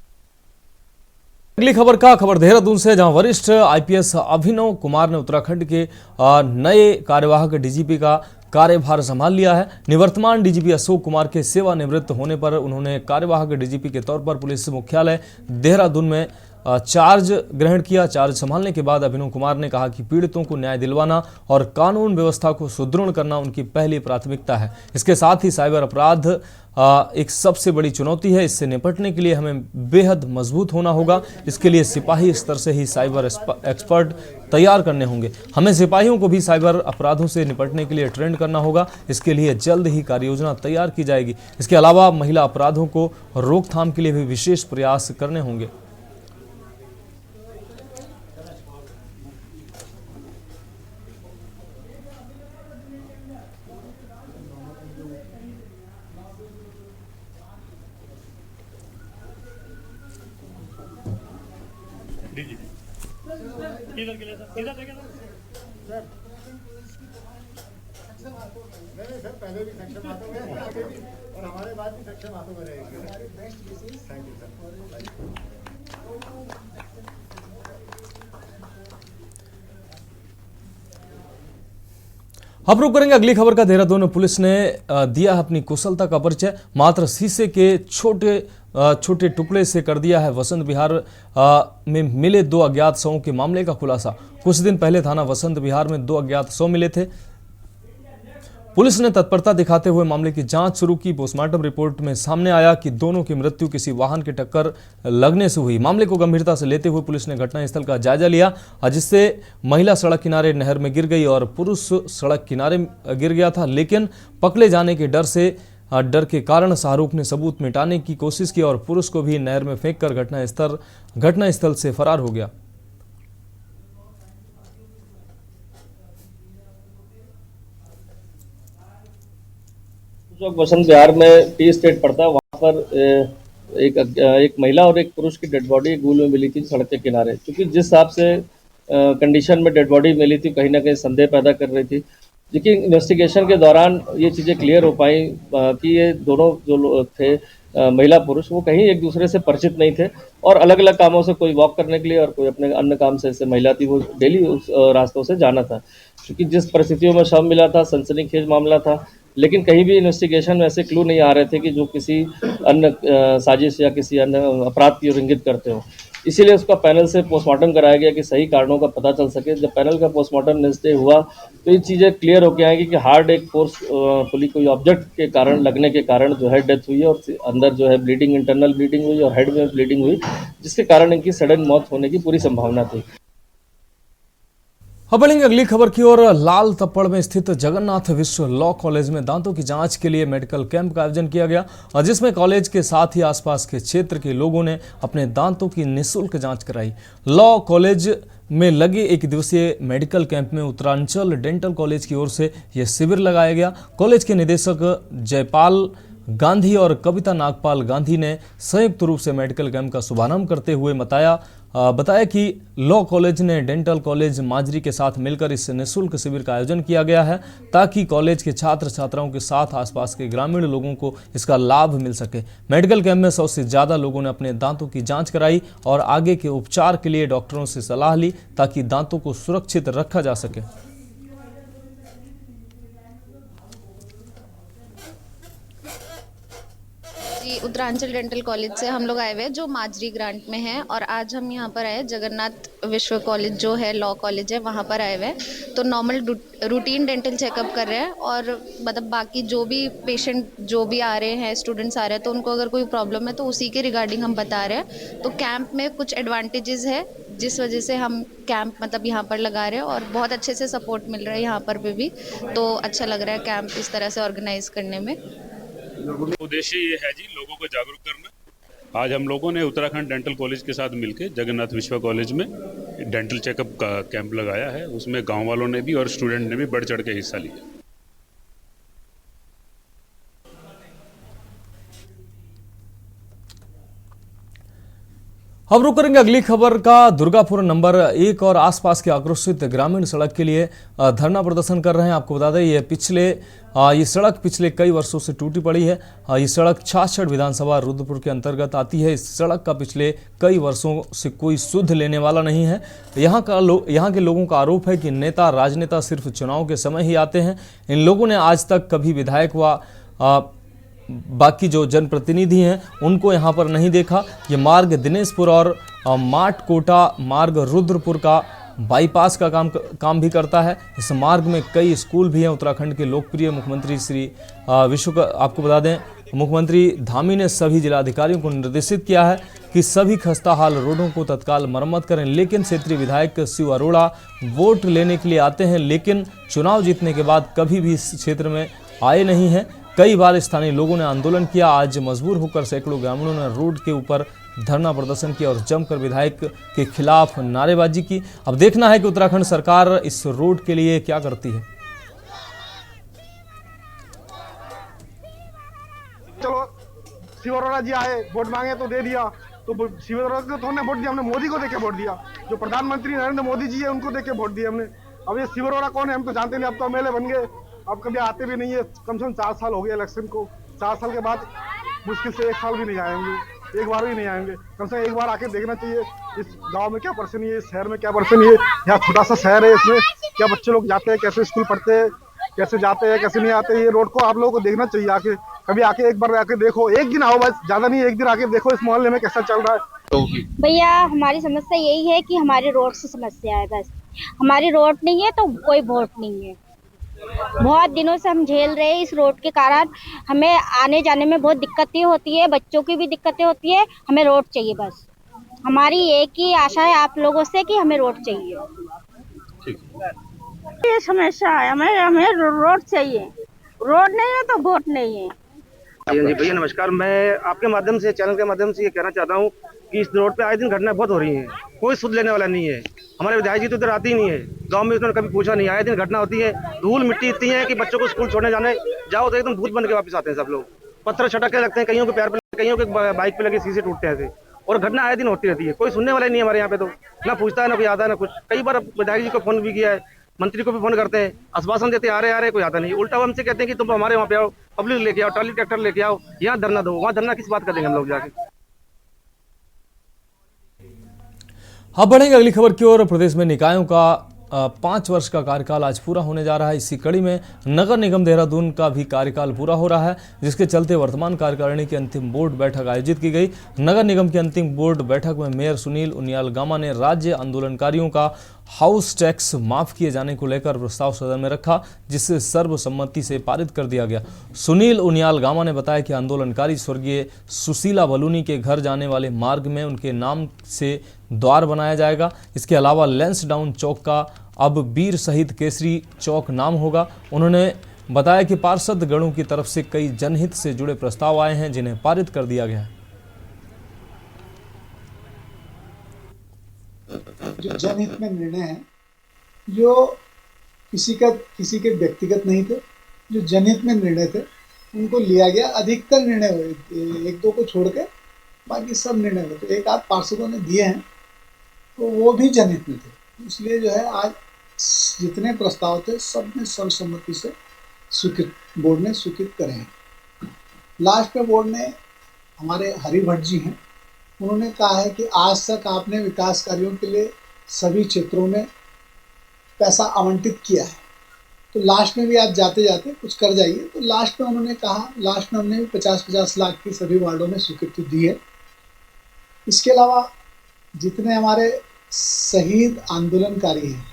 अगली खबर देहरादून से, जहां वरिष्ठ आईपीएस अभिनव कुमार ने उत्तराखंड के नए कार्यवाहक डीजीपी का कार्यभार संभाल लिया है। निवर्तमान डीजीपी अशोक कुमार के सेवानिवृत्त होने पर उन्होंने कार्यवाहक डीजीपी के तौर पर पुलिस मुख्यालय देहरादून में चार्ज ग्रहण किया। चार्ज संभालने के बाद अभिनव कुमार ने कहा कि पीड़ितों को न्याय दिलवाना और कानून व्यवस्था को सुदृढ़ करना उनकी पहली प्राथमिकता है। इसके साथ ही साइबर अपराध एक सबसे बड़ी चुनौती है। इससे निपटने के लिए हमें बेहद मजबूत होना होगा। इसके लिए सिपाही स्तर से ही साइबर एक्सपर्ट तैयार करने होंगे। हमें सिपाहियों को भी साइबर अपराधों से निपटने के लिए ट्रेंड करना होगा। इसके लिए जल्द ही कार्ययोजना तैयार की जाएगी। इसके अलावा महिला अपराधों को रोकथाम के लिए भी विशेष प्रयास करने होंगे। इधर के लिए सर, इधर देखिए सर। पहले भी सक्षम हाथों में, आगे भी और हमारे बाद भी सक्षम हाथों में रहेगी। Thank you sir. अब रुक करेंगे अगली खबर का। देहरादून पुलिस ने दिया है अपनी कुशलता का परिचय। मात्र शीशे के छोटे टुकड़े से कर दिया है वसंत विहार में मिले 2 अज्ञात शवों के मामले का खुलासा। कुछ दिन पहले थाना वसंत विहार में 2 अज्ञात शव मिले थे। पुलिस ने तत्परता दिखाते हुए मामले की जांच शुरू की। पोस्टमार्टम रिपोर्ट में सामने आया कि दोनों की मृत्यु किसी वाहन की टक्कर लगने से हुई। मामले को गंभीरता से लेते हुए पुलिस ने घटनास्थल का जायजा लिया, जिससे महिला सड़क किनारे नहर में गिर गई और पुरुष सड़क किनारे गिर गया था। लेकिन पकड़े जाने के डर के कारण शाहरुख ने सबूत मिटाने की कोशिश की और पुरुष को भी नहर में फेंककर घटनास्थल से फरार हो गया। जो बसंत विहार में टी स्टेट पड़ता है, वहाँ पर एक महिला और एक पुरुष की डेड बॉडी गूल में मिली थी सड़क के किनारे। क्योंकि जिस हिसाब से कंडीशन में डेड बॉडी मिली थी, कहीं ना कहीं संदेह पैदा कर रही थी। लेकिन इन्वेस्टिगेशन के दौरान ये चीज़ें क्लियर हो पाई कि ये दोनों जो लोग थे, महिला पुरुष, वो कहीं एक दूसरे से परिचित नहीं थे और अलग अलग कामों से, कोई वॉक करने के लिए और कोई अपने अन्य काम से, जैसे महिला थी वो डेली उस रास्तों से जाना था। क्योंकि जिस परिस्थितियों में शव मिला था, सनसनीखेज मामला था, लेकिन कहीं भी इन्वेस्टिगेशन में ऐसे क्लू नहीं आ रहे थे कि जो किसी अन्य साजिश या किसी अन्य अपराध की ओर इंगित करते हो। इसीलिए उसका पैनल से पोस्टमार्टम कराया गया कि सही कारणों का पता चल सके। जब पैनल का पोस्टमार्टम नेक्स्ट डे हुआ तो ये चीज़ें क्लियर होकर आएंगी कि हार्ड एक फोर्सफुली कोई ऑब्जेक्ट के कारण लगने के कारण जो है डेथ हुई है और अंदर जो है ब्लीडिंग, इंटरनल ब्लीडिंग हुई और हेड में ब्लीडिंग हुई, जिसके कारण इनकी सडन मौत होने की पूरी संभावना थी। अब बढ़ेंगे अगली खबर की ओर। लाल तप्पड़ में स्थित जगन्नाथ विश्व लॉ कॉलेज में दांतों की जांच के लिए मेडिकल कैंप का आयोजन किया गया और जिसमें कॉलेज के साथ ही आसपास के क्षेत्र के लोगों ने अपने दांतों की निःशुल्क जांच कराई। लॉ कॉलेज में लगे 1 दिवसीय मेडिकल कैंप में उत्तरांचल डेंटल कॉलेज की ओर से यह शिविर लगाया गया। कॉलेज के निदेशक जयपाल गांधी और कविता नागपाल गांधी ने संयुक्त रूप से मेडिकल कैंप का शुभारंभ करते हुए बताया कि लॉ कॉलेज ने डेंटल कॉलेज माजरी के साथ मिलकर इस निःशुल्क शिविर का आयोजन किया गया है ताकि कॉलेज के छात्र छात्राओं के साथ आसपास के ग्रामीण लोगों को इसका लाभ मिल सके। मेडिकल कैंप में 100 से ज़्यादा लोगों ने अपने दांतों की जांच कराई और आगे के उपचार के लिए डॉक्टरों से सलाह ली ताकि दांतों को सुरक्षित रखा जा सके। उत्तरांचल डेंटल कॉलेज से हम लोग आए हुए हैं जो माजरी ग्रांट में है और आज हम यहाँ पर आए जगन्नाथ विश्व कॉलेज जो है लॉ कॉलेज है वहाँ पर आए हुए हैं। तो नॉर्मल रूटीन डेंटल चेकअप कर रहे हैं और मतलब बाकी जो भी पेशेंट जो भी आ रहे हैं, स्टूडेंट्स आ रहे हैं, तो उनको अगर कोई प्रॉब्लम है तो उसी के रिगार्डिंग हम बता रहे हैं। तो कैंप में कुछ एडवांटेजेस है जिस वजह से हम कैंप मतलब यहाँ पर लगा रहे हैं और बहुत अच्छे से सपोर्ट मिल रहा है यहाँ पर भी। तो अच्छा लग रहा है कैंप इस तरह से ऑर्गेनाइज करने में। उद्देश्य ये है जी लोगों को जागरूक करना। आज हम लोगों ने उत्तराखंड डेंटल कॉलेज के साथ मिलकर जगन्नाथ विश्व कॉलेज में डेंटल चेकअप का कैंप लगाया है। उसमें गांव वालों ने भी और स्टूडेंट ने भी बढ़ चढ़ के हिस्सा लिया। अब रुक करेंगे अगली खबर का। दुर्गापुर नंबर 1 और आसपास के आक्रोशित ग्रामीण सड़क के लिए धरना प्रदर्शन कर रहे हैं। आपको बता दें ये सड़क पिछले कई वर्षों से टूटी पड़ी है। ये सड़क छाछड़ विधानसभा रुद्रपुर के अंतर्गत आती है। इस सड़क का पिछले कई वर्षों से कोई सुध लेने वाला नहीं है। यहाँ के लोगों का आरोप है कि राजनेता सिर्फ चुनाव के समय ही आते हैं। इन लोगों ने आज तक कभी विधायक व बाकी जो जनप्रतिनिधि हैं उनको यहाँ पर नहीं देखा। ये मार्ग दिनेशपुर और माटकोटा मार्ग रुद्रपुर का बाईपास का काम भी करता है। इस मार्ग में कई स्कूल भी हैं। उत्तराखंड के लोकप्रिय मुख्यमंत्री श्री आपको बता दें मुख्यमंत्री धामी ने सभी जिलाधिकारियों को निर्देशित किया है कि सभी खस्ता हाल रोडों को तत्काल मरम्मत करें। लेकिन क्षेत्रीय विधायक शिव अरोड़ा वोट लेने के लिए आते हैं, लेकिन चुनाव जीतने के बाद कभी भी इस क्षेत्र में आए नहीं हैं। कई बार स्थानीय लोगों ने आंदोलन किया। आज मजबूर होकर सैकड़ों ग्रामीणों ने रोड के ऊपर धरना प्रदर्शन किया और जमकर विधायक के खिलाफ नारेबाजी की। अब देखना है कि उत्तराखंड सरकार इस रोड के लिए क्या करती है। चलो शिव अरोड़ा जी आए, वोट मांगे तो दे दिया, तो शिव अरोड़ा को तो हमने वोट दिया, हमने मोदी को देके वोट दिया। जो प्रधानमंत्री नरेंद्र मोदी जी है उनको देके वोट दिया हमने। अब ये शिव अरोड़ा कौन है हम तो जानते नहीं। अब तो एमएलए बन गए, अब कभी आते भी नहीं है। कम से कम 4 साल हो गए इलेक्शन को, 4 साल के बाद मुश्किल से 1 साल भी नहीं आएंगे, एक बार भी नहीं आएंगे। कम से कम एक बार आके देखना चाहिए इस गांव में क्या परेशानी है, इस शहर में क्या परेशानी है। यहाँ छोटा सा शहर है, इसमें क्या बच्चे लोग जाते हैं, कैसे स्कूल पढ़ते हैं, कैसे जाते हैं, कैसे नहीं आते। ये रोड को आप लोगों को देखना चाहिए आके, कभी आके एक बार आके देखो, एक दिन आओ बस, ज्यादा नहीं, एक दिन आके देखो इस मोहल्ले में कैसा चल रहा है। भैया हमारी समस्या यही है कि हमारे रोड से समस्या है, बस हमारी रोड नहीं है तो कोई वोट नहीं है। बहुत दिनों से हम झेल रहे हैं इस रोड के कारण, हमें आने जाने में बहुत दिक्कतें होती है, बच्चों की भी दिक्कतें होती है। हमें रोड चाहिए, बस हमारी एक ही आशा है आप लोगों से कि हमें रोड चाहिए। ये समस्या है, हमें रोड चाहिए, रोड नहीं है तो वोट नहीं है। जी भैया नमस्कार, मैं आपके माध्यम से, चैनल के माध्यम से ये कहना चाहता हूँ कि इस रोड पे आए दिन घटनाएं बहुत हो रही हैं, कोई सुध लेने वाला नहीं है। हमारे विधायक जी तो इधर आती ही नहीं है, गांव में उन्होंने कभी पूछा नहीं। आए दिन घटना होती है, धूल मिट्टी इतनी है कि बच्चों को स्कूल छोड़ने जाने जाओ तो एकदम भूत बन के वापस आते हैं सब लोग। पत्थर छटक के लगते हैं, कईयों के पैर पे, कईयों के बाइक पे लगे शीशे टूटते हैं ऐसे, और घटना आए दिन होती रहती है। कोई सुनने वाला नहीं है हमारे यहाँ पे, तो ना पूछता है, ना कोई आता है, ना कुछ। कई बार विधायक जी को फोन भी किया है, मंत्री को भी फोन करते हैं, आश्वासन देते आ रहे कोई आता नहीं। उल्टा हमसे कहते हैं कि तुम हमारे वहाँ पे आओ, पब्लिक लेके आओ, ट्रॉली ट्रैक्टर लेके आओ, यहाँ धरना दो। वहाँ धरना किस बात का देंगे हम लोग जाके। अब बढ़ेंगे अगली खबर की ओर। प्रदेश में निकायों का 5 वर्ष का कार्यकाल आज पूरा होने जा रहा है। इसी कड़ी में नगर निगम देहरादून का भी कार्यकाल पूरा हो रहा है, जिसके चलते वर्तमान कार्यकारिणी की अंतिम बोर्ड बैठक आयोजित की गई। नगर निगम की अंतिम बोर्ड बैठक में मेयर सुनील उनियाल गामा ने राज्य आंदोलनकारियों का हाउस टैक्स माफ किए जाने को लेकर प्रस्ताव सदन में रखा, जिसे सर्वसम्मति से पारित कर दिया गया। सुनील उनियाल गामा ने बताया कि आंदोलनकारी स्वर्गीय सुशीला बलूनी के घर जाने वाले मार्ग में उनके नाम से द्वार बनाया जाएगा। इसके अलावा लैंसडाउन चौक का अब वीर शहीद केसरी चौक नाम होगा। उन्होंने बताया कि पार्षद गणों की तरफ से कई जनहित से जुड़े प्रस्ताव आए हैं, जिन्हें पारित कर दिया गया है। जो जनहित में निर्णय है, जो किसी के व्यक्तिगत नहीं थे, जो जनहित में निर्णय थे उनको लिया गया। अधिकतर निर्णय हुए, 1-2 को छोड़ के बाकी सब निर्णय हुए। तो 1 आध पार्षदों ने दिए हैं तो वो भी जनहित में थे, इसलिए जो है आज जितने प्रस्ताव थे सब ने सर्वसम्मति से स्वीकृत, बोर्ड ने स्वीकृत करे हैं। लास्ट में बोर्ड ने, हमारे हरिभट्ट जी हैं, उन्होंने कहा है कि आज तक आपने विकास कार्यों के लिए सभी क्षेत्रों में पैसा आवंटित किया है, तो लास्ट में भी आप जाते जाते कुछ कर जाइए। तो लास्ट में उन्होंने कहा, लास्ट में हमने भी 50-50 लाख की सभी वार्डों में स्वीकृति दी है। इसके अलावा जितने हमारे शहीद आंदोलनकारी हैं,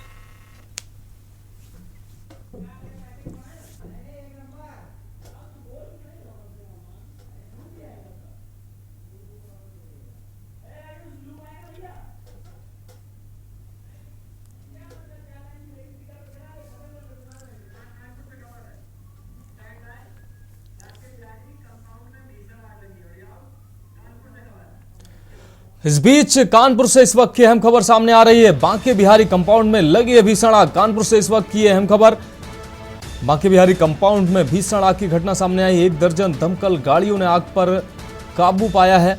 इस बीच कानपुर से इस वक्त की अहम खबर सामने आ रही है। बांके बिहारी कंपाउंड में लगी है भीषण आग। कानपुर से इस वक्त की अहम खबर, बांके बिहारी कंपाउंड में भीषण आग की घटना सामने आई। 1 दर्जन दमकल गाड़ियों ने आग पर काबू पाया है।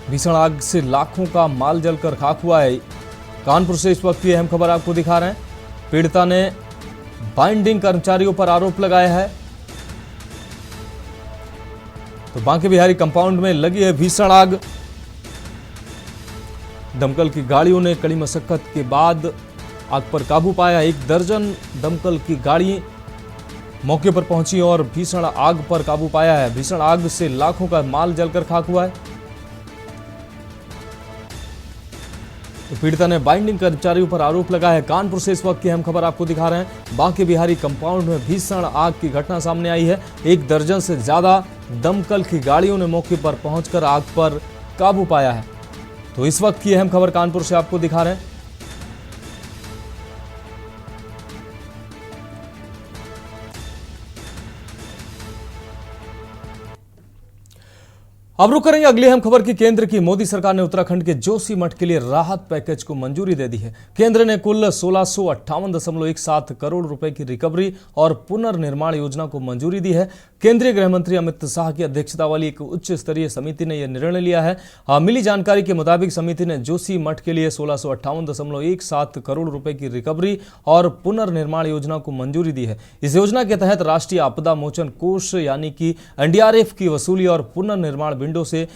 भीषण आग से लाखों का माल जलकर खाक हुआ है। कानपुर से इस वक्त की अहम खबर आपको दिखा रहे हैं। पीड़िता ने बाइंडिंग कर्मचारियों पर आरोप लगाया है। तो बांके बिहारी कंपाउंड में लगी है भीषण आग। दमकल की गाड़ियों ने कड़ी मशक्कत के बाद आग पर काबू पाया। 1 दर्जन दमकल की गाड़ी मौके पर पहुंची और भीषण आग पर काबू पाया है। भीषण आग से लाखों का माल जलकर खाक हुआ है। तो पीड़िता ने बाइंडिंग कर्मचारियों पर आरोप लगाया है। कानपुर से इस वक्त की अहम खबर आपको दिखा रहे हैं। बांके बिहारी कंपाउंड में भीषण आग की घटना सामने आई है। 1 दर्जन से ज्यादा दमकल की गाड़ियों ने मौके पर पहुंचकर आग पर काबू पाया है। तो इस वक्त की अहम खबर कानपुर से आपको दिखा रहे हैं। अब रुक करेंगे अगली अहम खबर की। केंद्र की मोदी सरकार ने उत्तराखंड के जोशीमठ के लिए राहत पैकेज को मंजूरी दे दी है। केंद्र ने कुल 1658.17 करोड़ रुपए की रिकवरी और पुनर्निर्माण योजना को मंजूरी दी है। केंद्रीय गृह मंत्री अमित शाह की अध्यक्षता वाली एक उच्च स्तरीय समिति ने यह निर्णय लिया है। मिली जानकारी के मुताबिक समिति ने जोशीमठ के लिए 1658.17 करोड़ रुपए की रिकवरी और पुनर्निर्माण योजना को मंजूरी दी है। इस योजना के तहत राष्ट्रीय आपदा मोचन कोष यानी कि NDRF की वसूली और पुनर्निर्माण विंडो से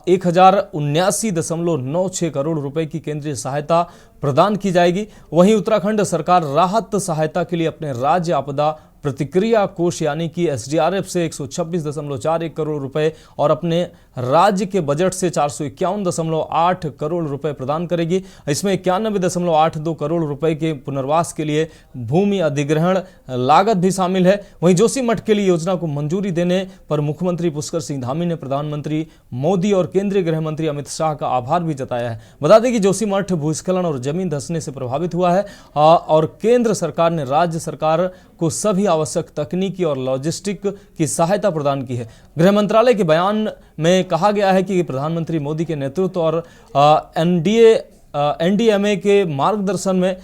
1079.96 करोड़ रुपए की केंद्रीय सहायता प्रदान की जाएगी। वहीं उत्तराखंड सरकार राहत सहायता के लिए अपने राज्य आपदा प्रतिक्रिया कोष यानी कि SDRF से 126.41 करोड़ रुपए और अपने राज्य के बजट से 451.8 करोड़ रुपए प्रदान करेगी। इसमें 91.82 करोड़ रुपए के पुनर्वास के लिए भूमि अधिग्रहण लागत भी शामिल है। वहीं जोशीमठ के लिए योजना को मंजूरी देने पर मुख्यमंत्री पुष्कर सिंह धामी ने प्रधानमंत्री मोदी और केंद्रीय गृह मंत्री अमित शाह का आभार भी जताया है। बता दें कि जोशीमठ भूस्खलन और जमीन धंसने से प्रभावित हुआ है और केंद्र सरकार ने राज्य सरकार को सभी आवश्यक तकनीकी और लॉजिस्टिक की सहायता प्रदान की है। गृह मंत्रालय के बयान में कहा गया है कि प्रधानमंत्री मोदी के नेतृत्व और NDMA के मार्गदर्शन में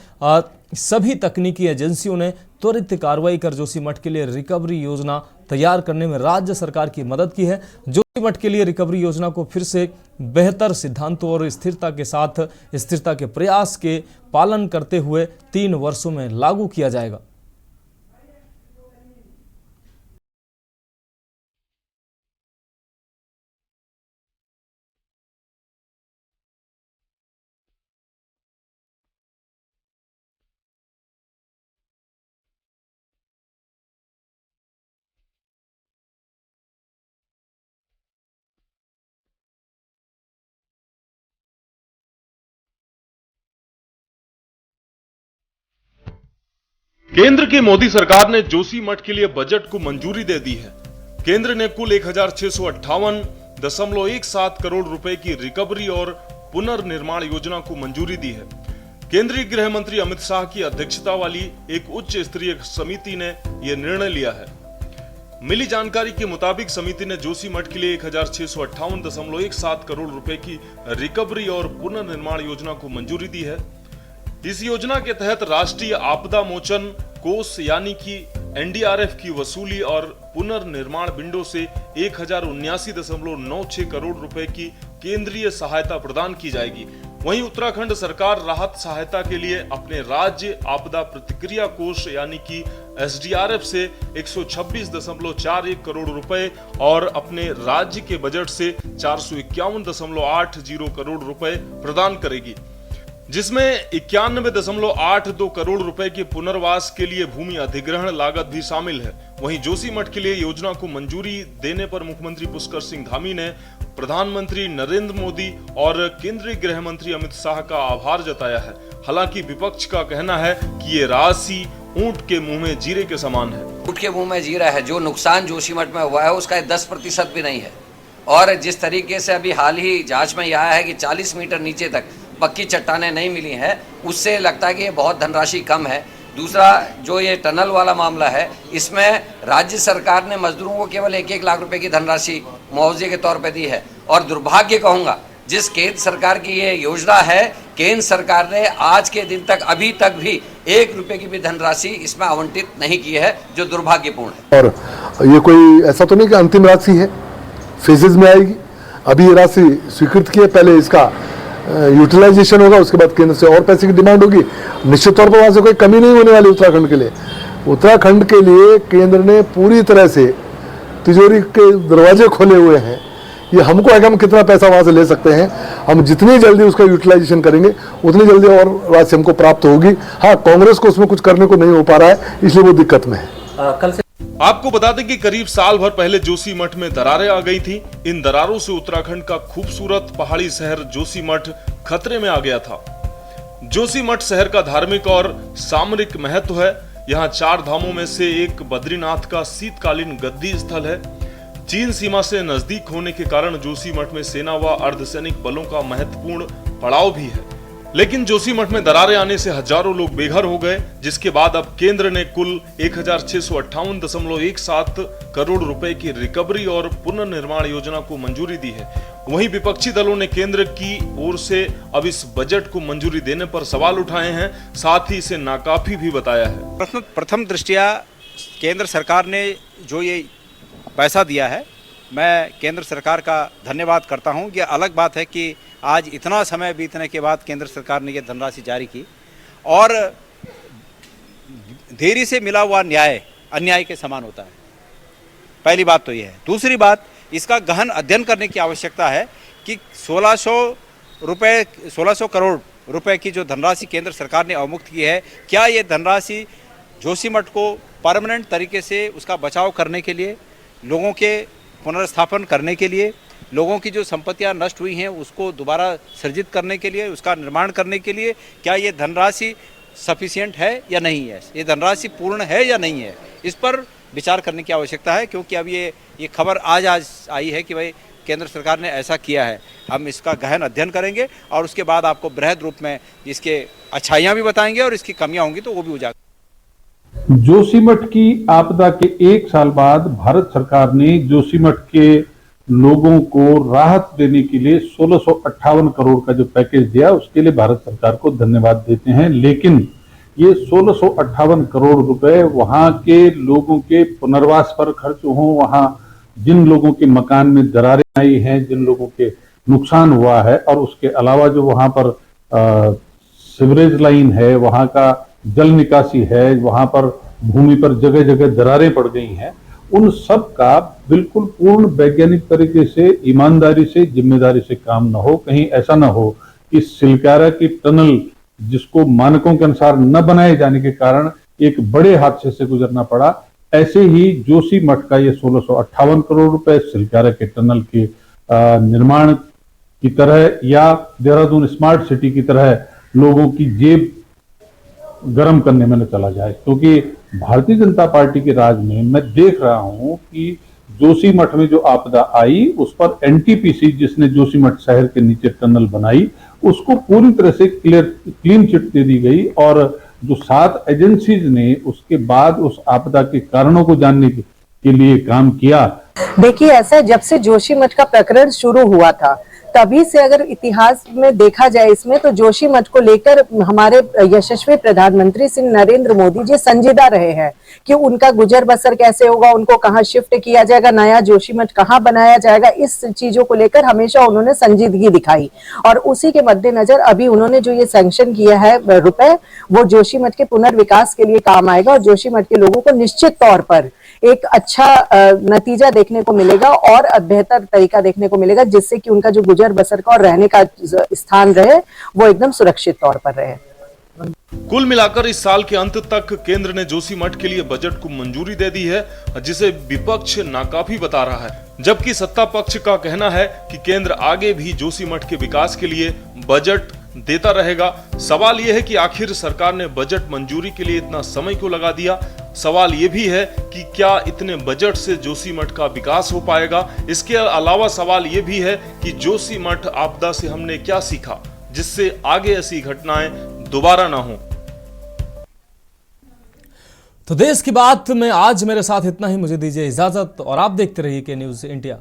सभी तकनीकी एजेंसियों ने त्वरित कार्रवाई कर जोशीमठ के लिए रिकवरी योजना तैयार करने में राज्य सरकार की मदद की है। जोशीमठ के लिए रिकवरी योजना को फिर से बेहतर सिद्धांतों और स्थिरता के प्रयास के पालन करते हुए 3 वर्षों में लागू किया जाएगा। केंद्र की मोदी सरकार ने जोशीमठ के लिए बजट को मंजूरी दे दी है। केंद्र ने कुल 1658.17 करोड़ रुपए की रिकवरी और पुनर्निर्माण योजना को मंजूरी दी है। केंद्रीय गृह मंत्री अमित शाह की अध्यक्षता वाली एक उच्च स्तरीय समिति ने यह निर्णय लिया है। मिली जानकारी के मुताबिक समिति ने जोशीमठ के लिए 1658.17 करोड़ रुपए की रिकवरी और पुनर्निर्माण योजना को मंजूरी दी है। इस योजना के तहत राष्ट्रीय आपदा मोचन कोष यानी कि NDRF की वसूली और पुनर्निर्माण विंडो से 1079.96 करोड़ रुपए की केंद्रीय सहायता प्रदान की जाएगी। वहीं उत्तराखंड सरकार राहत सहायता के लिए अपने राज्य आपदा प्रतिक्रिया कोष यानी कि SDRF से 126.41 करोड़ रुपए और अपने राज्य के बजट से 451.80 करोड़ रुपए प्रदान करेगी, जिसमें 91.82 करोड़ रुपए के पुनर्वास के लिए भूमि अधिग्रहण लागत भी शामिल है। वहीं जोशीमठ के लिए योजना को मंजूरी देने पर मुख्यमंत्री पुष्कर सिंह धामी ने प्रधानमंत्री नरेंद्र मोदी और केंद्रीय गृह मंत्री अमित शाह का आभार जताया है। हालांकि विपक्ष का कहना है कि ये राशि ऊंट के मुंह में जीरे के समान है। ऊंट के मुंह में जीरा है। जो नुकसान जोशीमठ में हुआ है उसका 10% भी नहीं है। और जिस तरीके से अभी हाल ही जांच में यह आया है कि 40 मीटर नीचे तक पक्की चट्टानें नहीं मिली हैं, उससे लगता है कि ये बहुत धनराशि कम है। दूसरा, जो ये टनल वाला मामला है, इसमें राज्य सरकार ने मजदूरों को केवल 1-1 लाख रुपए की धनराशि मुआवजे के तौर पे दी है। और दुर्भाग्य कहूँगा, जिस केंद्र सरकार की ये योजना है, केंद्र सरकार ने आज के दिन तक अभी तक भी 1 रुपए की भी धनराशि इसमें आवंटित नहीं की है, जो दुर्भाग्यपूर्ण है। और ये कोई ऐसा तो नहीं कि अंतिम राशि है, फेजेज में आएगी। अभी ये राशि स्वीकृत की है, पहले इसका यूटिलाइजेशन होगा, उसके बाद केंद्र से और पैसे की डिमांड होगी। निश्चित तौर पर वहां से कोई कमी नहीं होने वाली उत्तराखंड के लिए। उत्तराखंड के लिए केंद्र ने पूरी तरह से तिजोरी के दरवाजे खोले हुए हैं। ये हमको है कि हम कितना पैसा वहां से ले सकते हैं। हम जितनी जल्दी उसका यूटिलाइजेशन करेंगे उतनी जल्दी और राशि हमको प्राप्त होगी। हाँ, कांग्रेस को उसमें कुछ करने को नहीं हो पा रहा है, इसलिए वो दिक्कत में है। कल से आपको बता दें कि करीब साल भर पहले जोशीमठ में दरारें आ गई थी। इन दरारों से उत्तराखंड का खूबसूरत पहाड़ी शहर जोशीमठ खतरे में आ गया था। जोशीमठ शहर का धार्मिक और सामरिक महत्व है। यहाँ 4 धामों में से एक बद्रीनाथ का शीतकालीन गद्दी स्थल है। चीन सीमा से नजदीक होने के कारण जोशीमठ में सेना व अर्धसैनिक बलों का महत्वपूर्ण पड़ाव भी है। लेकिन जोशीमठ में दरारें आने से हजारों लोग बेघर हो गए, जिसके बाद अब केंद्र ने कुल 1658.17 करोड़ रुपए की रिकवरी और पुनर्निर्माण योजना को मंजूरी दी है। वहीं विपक्षी दलों ने केंद्र की ओर से अब इस बजट को मंजूरी देने पर सवाल उठाए हैं, साथ ही इसे नाकाफी भी बताया है। प्रथम दृष्टया केंद्र सरकार ने जो ये पैसा दिया है, मैं केंद्र सरकार का धन्यवाद करता हूं। ये अलग बात है कि आज इतना समय बीतने के बाद केंद्र सरकार ने ये धनराशि जारी की और देरी से मिला हुआ न्याय अन्याय के समान होता है। पहली बात तो ये है। दूसरी बात, इसका गहन अध्ययन करने की आवश्यकता है कि 1600 करोड़ रुपए की जो धनराशि केंद्र सरकार ने अवमुक्त की है, क्या ये धनराशि जोशीमठ को परमानेंट तरीके से उसका बचाव करने के लिए, लोगों के पुनर्स्थापन करने के लिए, लोगों की जो संपत्तियां नष्ट हुई हैं उसको दोबारा सृजित करने के लिए, उसका निर्माण करने के लिए क्या ये धनराशि सफिशिएंट है या नहीं है, ये धनराशि पूर्ण है या नहीं है, इस पर विचार करने की आवश्यकता है। क्योंकि अब ये खबर आज आई है कि भाई केंद्र सरकार ने ऐसा किया है। हम इसका गहन अध्ययन करेंगे और उसके बाद आपको बृहद रूप में इसके अच्छाइयाँ भी बताएंगे और इसकी कमियाँ होंगी तो वो भी उजागर। जोशीमठ की आपदा के 1 साल बाद भारत सरकार ने जोशीमठ के लोगों को राहत देने के लिए 1658 करोड़ का जो पैकेज दिया, उसके लिए भारत सरकार को धन्यवाद देते हैं। लेकिन ये 1658 करोड़ रुपए वहां के लोगों के पुनर्वास पर खर्च हो, वहां जिन लोगों के मकान में दरारें आई हैं, जिन लोगों के नुकसान हुआ है, और उसके अलावा जो वहां पर सीवरेज लाइन है, वहां का जल निकासी है, वहां पर भूमि पर जगह जगह दरारें पड़ गई हैं, उन सब का बिल्कुल पूर्ण वैज्ञानिक तरीके से, ईमानदारी से, जिम्मेदारी से काम न हो। कहीं ऐसा न हो कि सिलकारा की टनल जिसको मानकों के अनुसार न बनाए जाने के कारण एक बड़े हादसे से गुजरना पड़ा। ऐसे ही जोशीमठ का ये 1658 करोड़ रुपए सिलकारा के टनल के निर्माण की तरह या देहरादून स्मार्ट सिटी की तरह लोगों की जेब गर्म करने में न चला जाए। क्योंकि भारतीय जनता पार्टी के राज में मैं देख रहा हूं कि जोशीमठ में जो आपदा आई उस पर एनटीपीसी जिसने जोशीमठ शहर के नीचे टनल बनाई उसको पूरी तरह से क्लीन चिट दे दी गई, और जो 7 एजेंसीज ने उसके बाद उस आपदा के कारणों को जानने के लिए काम किया। देखिए, ऐसा जब से जोशीमठ का प्रकरण शुरू हुआ था तभी से अगर इतिहास में देखा जाए इसमें, तो जोशीमठ को लेकर हमारे यशस्वी प्रधानमंत्री श्री नरेंद्र मोदी जी संजीदा रहे हैं कि उनका गुजर बसर कैसे होगा, उनको कहाँ शिफ्ट किया जाएगा, नया जोशीमठ कहाँ बनाया जाएगा, इस चीजों को लेकर हमेशा उन्होंने संजीदगी दिखाई। और उसी के मद्देनजर अभी उन्होंने जो ये सैंक्शन किया है रुपए, वो जोशीमठ के पुनर्विकास के लिए काम आएगा और जोशीमठ के लोगों को निश्चित तौर पर एक अच्छा नतीजा देखने को मिलेगा और बेहतर तरीका देखने को मिलेगा, जिससे कि उनका जो गुजर बसर का और रहने का स्थान रहे वो एकदम सुरक्षित तौर पर रहे। कुल मिलाकर इस साल के अंत तक केंद्र ने जोशीमठ के लिए बजट को मंजूरी दे दी है, जिसे विपक्ष नाकाफी बता रहा है, जबकि सत्ता पक्ष का कहना है कि केंद्र आगे भी जोशीमठ के विकास के लिए बजट देता रहेगा। सवाल यह है कि आखिर सरकार ने बजट मंजूरी के लिए इतना समय क्यों लगा दिया। सवाल यह भी है कि क्या इतने बजट से जोशीमठ का विकास हो पाएगा। इसके अलावा सवाल यह भी है कि जोशीमठ आपदा से हमने क्या सीखा जिससे आगे ऐसी घटनाएं दोबारा ना हो। तो देश की बात में आज मेरे साथ इतना ही। मुझे दीजिए इजाजत और आप देखते रहिए के न्यूज़ इंडिया।